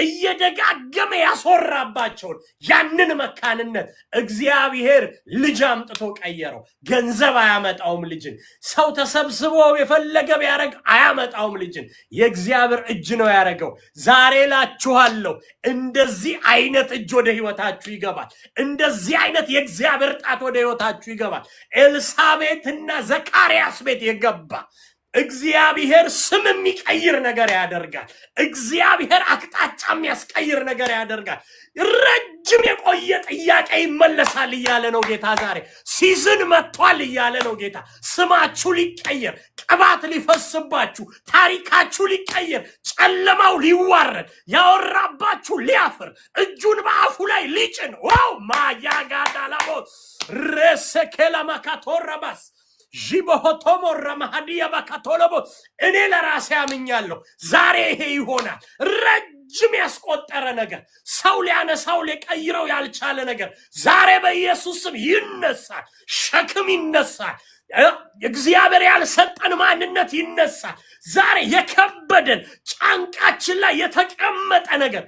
Speaker 4: እየደጋገመ ያስወራባቸው ያንን መካንነት እግዚአብሔር ልጅ አምጥቶ ቀየረው ገንዘብ አያመጣውም ልጅን ሰው ተሰብስቦ የፈለገ ቢያረግ አያመጣውም ልጅን የእግዚአብሔር እጅ ነው ያረጋው ዛሬ ላችኋለሁ እንደዚህ አይነት እጅ ወደ ህይወታችሁ ይገባል እንደዚህ አይነት የእግዚአብሔር ጣት ወደ ህይወታችሁ ይገባል ኤልሳቤጥና ዘካርያስ ቤት የገባ እግዚአብሔር ስም የሚቀይር ነገር ያደርጋል እግዚአብሔር አቅጣጫ የሚያስቀይር ነገር ያደርጋል ረጅም የቆየ ጥያቄ ይመለሳል ይያለ ነው ጌታ ዛሬ ሲዝን መጥቷል ይያለ ነው ጌታ ስማችሁ ሊቀየር ቅባት ሊፈስባችሁ ታሪካችሁ ሊቀየር ጨለማው ሊዋረድ ያወራባችሁ ሊያፍር እጁን በአፉ ላይ ሊጭን ዋው ማያጋዳላቦ ረሰከላ ማካቶራባስ ጂቦሆቶሞ ረማሃዲያ ባካቶሎቦ እኔ ለራሴ አምኛለሁ ዛሬ ይሄ ይሆናል ረጅም ያስቆጠረ ነገር ሰው ሊያነሳው ሊቀይረው ያልቻለ ነገር ዛሬ በኢየሱስ ስም ይነሳል ሸክም ይነሳል እግዚአብሔር ያልሰጠን ማንነት ይነሳል ዛሬ የከበደን ጫንቃችን ላይ የተቀመጠ ነገር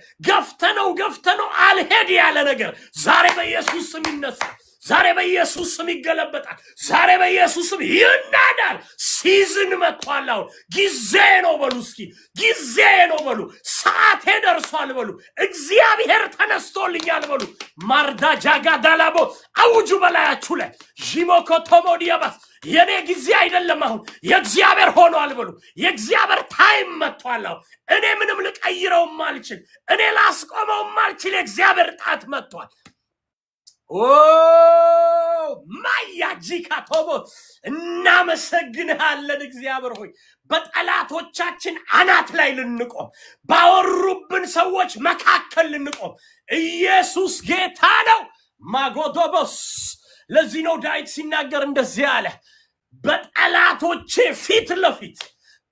Speaker 4: ገፍተነው አልሄድ ያለ ነገር ዛሬ በኢየሱስ ስም ይነሳል ዛሬ በኢየሱስ ስም ይገለበጣል ዛሬ በኢየሱስ ስም ይናዳል ሲዝን መጥቷል ጊዜ ነው በሉ እስኪ ጊዜ ነው በሉ ሰዓቴ ደርሷል በሉ እግዚአብሔር ተነስቶልኛል በሉ ማርዳ ጃጋዳላቦ አውጁ በላያችሁ ላይ ጂሞኮቶሞዲያባስ የኔ ጊዜ አይደለም አሁን የእግዚአብሔር ሆኗል በሉ የእግዚአብሔር ታይም መጥቷል እኔ ምንም ልቀይረው ማልችል እኔ ላስቆመው ማልችል የእግዚአብሔር ጣት መጥቷል ማያጂካ ቶቦ እናመሰግንሃለን እግዚአብሔር ሆይ በጠላቶቻችን አናት ላይ ልንቆም ባወሩብን ሰዎች መካከል ልንቆም ኢየሱስ ጌታ ነው ማጎዶቦስ ለዚህ ነው ዳዊት ሲናገር እንደዚህ አለ በጠላቶቼ ፊት ለፊት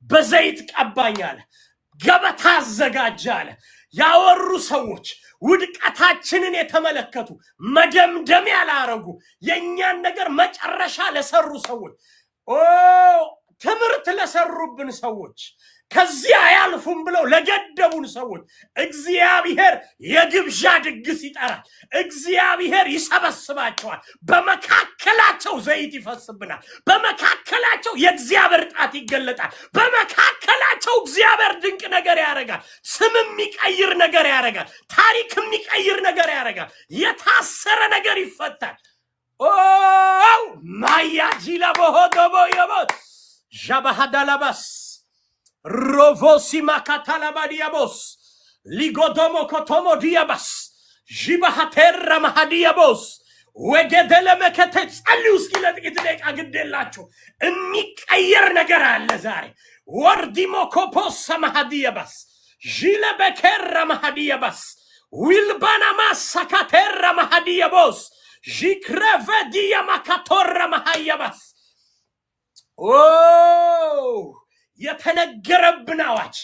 Speaker 4: በዘይት ቀባኝ አለ ገበታ አዘጋጀ አለ ያወሩ ሰዎች ውድቀታችንን የተመለከቱ መደምደም ያላረጉ የኛን ነገር መጨረሻ ለሰሩ ሰዎች ትምርት ለሰሩብን ሰዎች ከዚያ ያልፉም ብለው ለገደቡን ሰዎች እግዚአብሔር የግብዣ ድግስ ይጠራል እግዚአብሔር ይሰበስባቸዋል በመካከላቸው ዘይት ይፈስብናል በመካከላቸው የእግዚአብሔር ጣት ይገለጣል በመካከላቸው እግዚአብሔር ድንቅ ነገር ያደርጋል ስም የሚቀይር ነገር ያደርጋል ታሪክ የሚቀይር ነገር ያደርጋል የታሰረ ነገር ይፈታል ማያጂላ በሆዶቦ የቦት ጃባሃዳላባስ ሮቮሲ ማካታላባዲያቦስ ሊጎዶሞ ኮቶሞ ዲያባስ ጂባሃቴራ ማሃዲያቦስ ወገደለ መከተ ጸልዩ እስኪ ለጥቂት ደቂቃ ግዴላችሁ የሚቀየር ነገር አለ ዛሬ ወርዲሞ ኮፖስ ማሃዲያባስ ጂለ በከራ ማሃዲያባስ ዊልባና ማሳካቴራ ማሃዲያቦስ ጂክረቨዲያ ማካቶራ ማሃያባስ የተነገረብን አዋጅ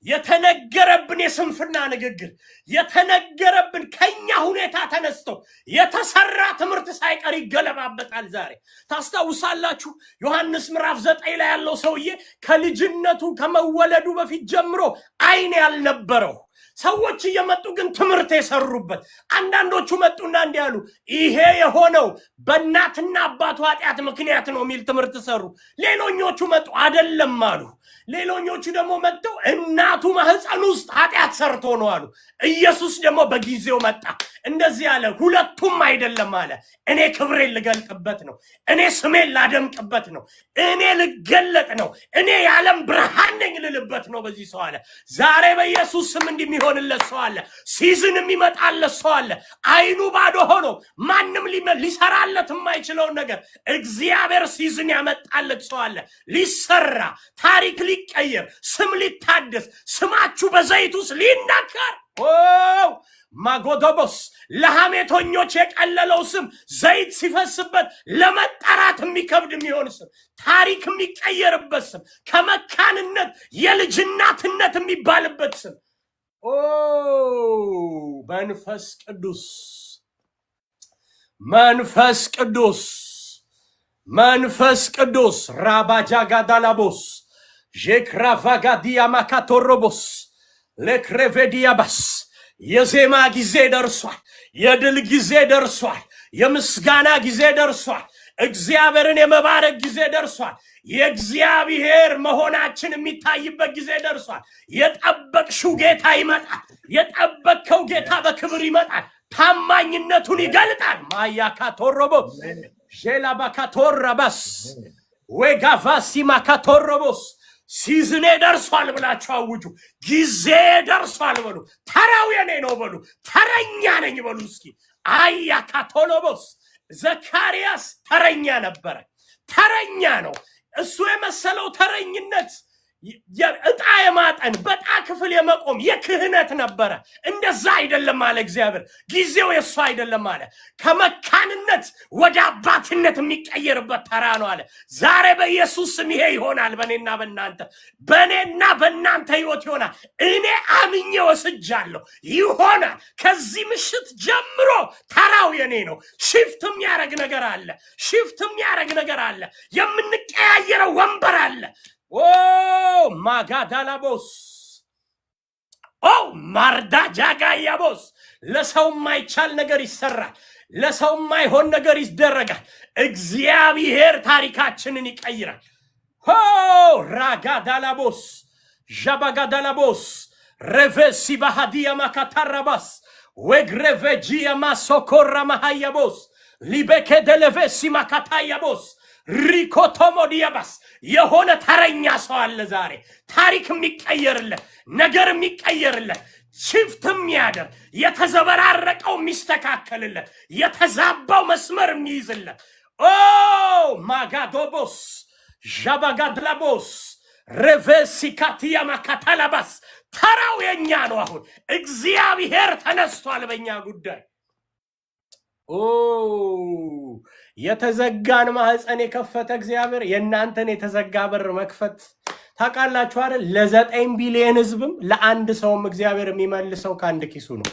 Speaker 4: የተነገረብን የስንፍና ንግግር የተነገረብን ከኛ ሁኔታ ተነስቶ የተሰራ ትምህርት ሳይቀር ይገለባበጣል ዛሬ ታስታውሳላችሁ ዮሐንስ ምዕራፍ 9 ላይ ያለው ሰውዬ ከልጅነቱ ከመወለዱ በፊት ጀምሮ አይን ያልነበረው ሰዎች እየመጡ ግን ትምህርት የሰሩበት አንዳንዶቹ መጡና እንዲያሉ ይሄ የሆነው በእናትና አባቱ ኃጢአት ምክንያት ነው የሚል ትምህርት ሰሩ ሌሎኞቹ መጡ አይደለም አሉ ሌሎኞቹ ደግሞ መጥተው እናቱ ማህፀን ውስጥ ኃጢአት ሰርቶ ነው አሉ ኢየሱስ ደግሞ በጊዜው መጣ እንደዚህ አለ ሁለቱም አይደለም አለ እኔ ክብሬን ልገልጥበት ነው እኔ ስሜን ላደምቅበት ነው እኔ ልገለጥ ነው እኔ የዓለም ብርሃን ነኝ ልልበት ነው በዚህ ሰው አለ ዛሬ በኢየሱስ ስም እንዲሚሆን የሚሆንለት ሰው አለ። ሲዝን የሚመጣለት ሰው አለ። አይኑ ባዶ ሆኖ ማንም ሊሰራለት የማይችለውን ነገር እግዚአብሔር ሲዝን ያመጣለት ሰው አለ። ሊሰራ፣ ታሪክ ሊቀየር፣ ስም ሊታደስ፣ ስማችሁ በዘይት ውስጥ ሊነከር። ማጎዶቦስ ለሐሜተኞች የቀለለው ስም ዘይት ሲፈስበት ለመጠራት የሚከብድ የሚሆን ስም፣ ታሪክ የሚቀየርበት ስም፣ ከመካንነት የልጅናትነት የሚባልበት ስም። መንፈስ ቅዱስ መንፈስ ቅዱስ መንፈስ ቅዱስ ራባጃጋዳላቦስ ጄክራቫጋዲያ ማካቶሮቦስ ለክሬቬዲያባስ የዜማ ጊዜ ደርሷል። የድል ጊዜ ደርሷል። የምስጋና ጊዜ ደርሷል። እግዚአብሔርን የመባረክ ጊዜ ደርሷል። የእግዚአብሔር መሆናችን የሚታይበት ጊዜ ደርሷል። የጠበቅሽው ጌታ ይመጣል። የጠበቅከው ጌታ በክብር ይመጣል። ታማኝነቱን ይገልጣል። ማያካቶሮቦ ጄላባካቶራባስ ወጋቫሲ ማካቶሮቦስ ሲዝኔ ደርሷል ብላችሁ አውጁ። ጊዜ ደርሷል በሉ። ተራው የኔ ነው በሉ። ተረኛ ነኝ በሉ። እስኪ አያካቶሎቦስ ዘካርያስ ተረኛ ነበረ። ተረኛ ነው። እሱ የመሰለው ተረኝነት እጣ የማጠን በጣ ክፍል የመቆም የክህነት ነበረ። እንደዛ አይደለም አለ እግዚአብሔር። ጊዜው የሱ አይደለም አለ። ከመካንነት ወደ አባትነት የሚቀየርበት ተራ ነው አለ። ዛሬ በኢየሱስ ስም ይሄ ይሆናል። በእኔና በእናንተ ህይወት ይሆናል። እኔ አምኜ ወስጃለሁ። ይሆናል። ከዚህ ምሽት ጀምሮ ተራው የኔ ነው። ሽፍት የሚያረግ ነገር አለ። የምንቀያየረው ወንበር አለ። ማጋዳላቦስ ማርዳጃጋያቦስ ለሰው የማይቻል ነገር ይሰራል። ለሰው የማይሆን ነገር ይደረጋል። እግዚአብሔር ታሪካችንን ይቀይራል። ራጋዳላቦስ ዣባጋዳላቦስ ረቨሲ ባሃዲያ ማካታራባስ ወግረቨጂያ ማሶኮራ ማሃያቦስ ሊበከደለቨሲ ማካታያቦስ ሪኮቶሞዲያባስ የሆነ ተረኛ ሰው አለ ዛሬ። ታሪክ የሚቀየርለት፣ ነገር የሚቀየርለት፣ ሽፍት የሚያደርግ፣ የተዘበራረቀው የሚስተካከልለት፣ የተዛባው መስመር የሚይዝለት። ማጋዶቦስ ዣባጋድላቦስ ረቨሲካቲያ ማካታላባስ ተራው የኛ ነው። አሁን እግዚአብሔር ተነስቷል በእኛ ጉዳይ። የተዘጋን ማህፀን የከፈተ እግዚአብሔር የእናንተን የተዘጋ በር መክፈት ታውቃላችሁ አይደል? ለ9 ቢሊዮን ህዝብም ለአንድ ሰውም እግዚአብሔር የሚመልሰው ከአንድ ኪሱ ነው።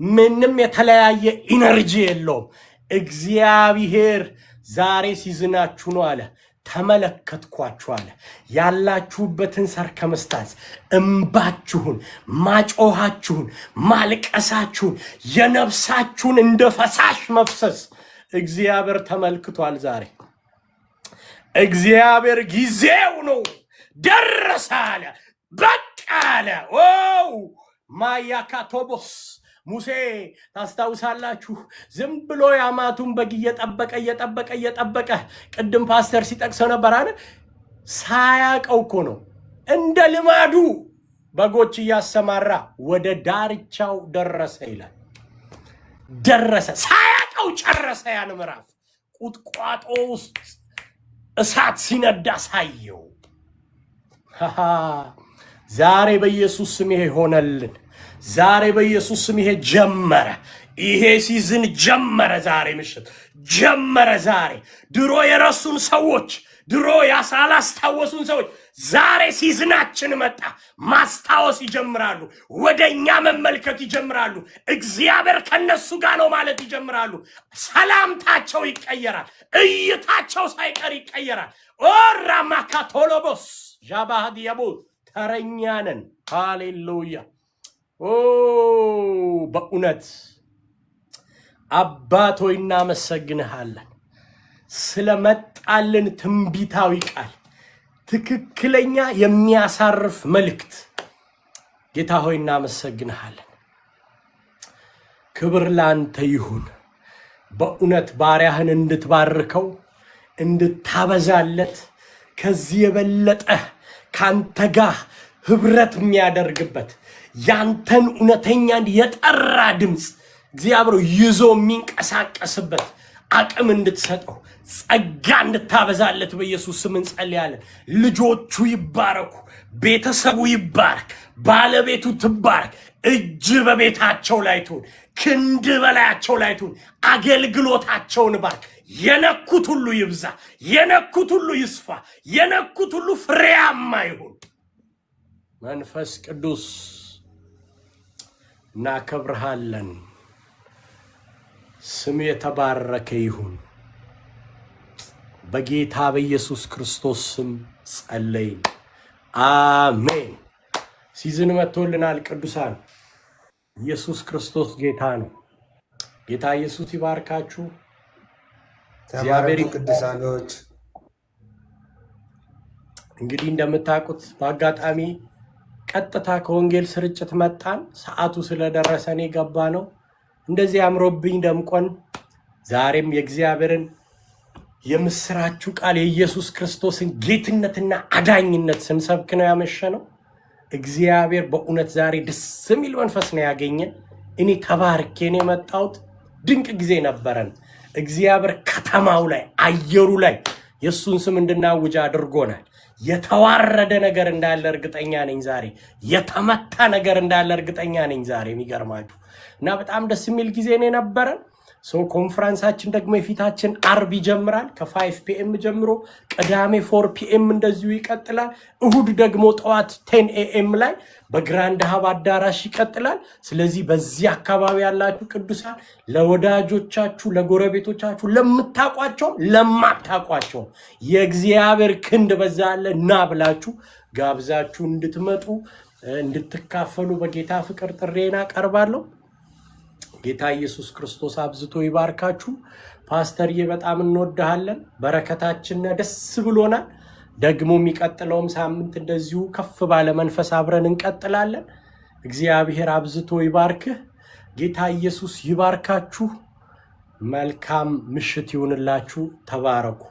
Speaker 4: ምንም የተለያየ ኢነርጂ የለውም። እግዚአብሔር ዛሬ ሲዝናችሁ ነው አለ። ተመለከትኳችሁ አለ። ያላችሁበትን ሰርከምስታንስ፣ እንባችሁን፣ ማጮሃችሁን፣ ማልቀሳችሁን፣ የነፍሳችሁን እንደ ፈሳሽ መፍሰስ እግዚአብሔር ተመልክቷል። ዛሬ እግዚአብሔር ጊዜው ነው ደረሰ አለ። በቃ አለ። ማያካቶቦስ ሙሴ ታስታውሳላችሁ? ዝም ብሎ ያማቱን በግ እየጠበቀ ቅድም ፓስተር ሲጠቅሰው ነበር አይደል? ሳያቀው እኮ ነው እንደ ልማዱ በጎች እያሰማራ ወደ ዳርቻው ደረሰ ይላል። ደረሰ ሳያቀው ጨረሰ። ያን ምዕራፍ ቁጥቋጦ ውስጥ እሳት ሲነዳ ሳየው። ዛሬ በኢየሱስ ስም ይሄ ሆነልን። ዛሬ በኢየሱስ ስም ይሄ ጀመረ። ይሄ ሲዝን ጀመረ። ዛሬ ምሽት ጀመረ። ዛሬ ድሮ የረሱን ሰዎች፣ ድሮ ያላስታወሱን ሰዎች ዛሬ ሲዝናችን መጣ። ማስታወስ ይጀምራሉ። ወደኛ መመልከት ይጀምራሉ። እግዚአብሔር ከነሱ ጋር ነው ማለት ይጀምራሉ። ሰላምታቸው ይቀየራል። እይታቸው ሳይቀር ይቀየራል። ኦራማካቶሎቦስ ዣባሃዲያቦ ተረኛነን። ሃሌሉያ። በእውነት አባት ሆይ እናመሰግንሃለን ስለመጣልን ትንቢታዊ ቃል፣ ትክክለኛ የሚያሳርፍ መልእክት። ጌታ ሆይ እናመሰግንሃለን። ክብር ላንተ ይሁን። በእውነት ባሪያህን እንድትባርከው እንድታበዛለት፣ ከዚህ የበለጠ ካንተ ጋር ህብረት የሚያደርግበት ያንተን እውነተኛን የጠራ ድምፅ እግዚአብሔር ይዞ የሚንቀሳቀስበት አቅም እንድትሰጠው ጸጋ እንድታበዛለት በኢየሱስ ስም እንጸልያለን። ልጆቹ ይባረኩ፣ ቤተሰቡ ይባረክ፣ ባለቤቱ ትባረክ። እጅ በቤታቸው ላይ ትሁን፣ ክንድ በላያቸው ላይ ትሁን። አገልግሎታቸውን ባርክ። የነኩት ሁሉ ይብዛ፣ የነኩት ሁሉ ይስፋ፣ የነኩት ሁሉ ፍሬያማ ይሁን። መንፈስ ቅዱስ እናከብርሃለን። ስም የተባረከ ይሁን። በጌታ በኢየሱስ ክርስቶስ ስም ጸለይን፣ አሜን። ሲዝን መጥቶልናል ቅዱሳን። ኢየሱስ ክርስቶስ ጌታ ነው። ጌታ ኢየሱስ ይባርካችሁ።
Speaker 5: ተባረኩ ቅዱሳኖች።
Speaker 4: እንግዲህ እንደምታውቁት በአጋጣሚ ቀጥታ ከወንጌል ስርጭት መጣን። ሰዓቱ ስለደረሰን የገባ ነው። እንደዚህ አምሮብኝ ደምቆን ዛሬም የእግዚአብሔርን የምስራችሁ ቃል የኢየሱስ ክርስቶስን ጌትነትና አዳኝነት ስንሰብክ ነው ያመሸነው። እግዚአብሔር በእውነት ዛሬ ደስ የሚል መንፈስ ነው ያገኘን። እኔ ተባርኬ ነው የመጣሁት። ድንቅ ጊዜ ነበረን። እግዚአብሔር ከተማው ላይ አየሩ ላይ የሱን ስም እንድናውጅ አድርጎናል። የተዋረደ ነገር እንዳለ እርግጠኛ ነኝ ዛሬ። የተመታ ነገር እንዳለ እርግጠኛ ነኝ ዛሬ። የሚገርማችሁ እና በጣም ደስ የሚል ጊዜ ነው የነበረን። ኮንፈረንሳችን ደግሞ የፊታችን አርብ ይጀምራል ከ5 PM ጀምሮ፣ ቅዳሜ 4 PM እንደዚሁ ይቀጥላል። እሁድ ደግሞ ጠዋት 10 AM ላይ በግራንድ ሀብ አዳራሽ ይቀጥላል። ስለዚህ በዚህ አካባቢ ያላችሁ ቅዱሳን ለወዳጆቻችሁ፣ ለጎረቤቶቻችሁ፣ ለምታቋቸው ለማታቋቸው የእግዚአብሔር ክንድ በዛ አለ እና ብላችሁ ጋብዛችሁ እንድትመጡ እንድትካፈሉ በጌታ ፍቅር ጥሬና ቀርባለሁ። ጌታ ኢየሱስ ክርስቶስ አብዝቶ ይባርካችሁ። ፓስተርዬ በጣም እንወድሃለን። በረከታችን ደስ ብሎናል። ደግሞ የሚቀጥለውም ሳምንት እንደዚሁ ከፍ ባለ መንፈስ አብረን እንቀጥላለን። እግዚአብሔር አብዝቶ ይባርክህ። ጌታ ኢየሱስ ይባርካችሁ። መልካም ምሽት ይሁንላችሁ። ተባረኩ።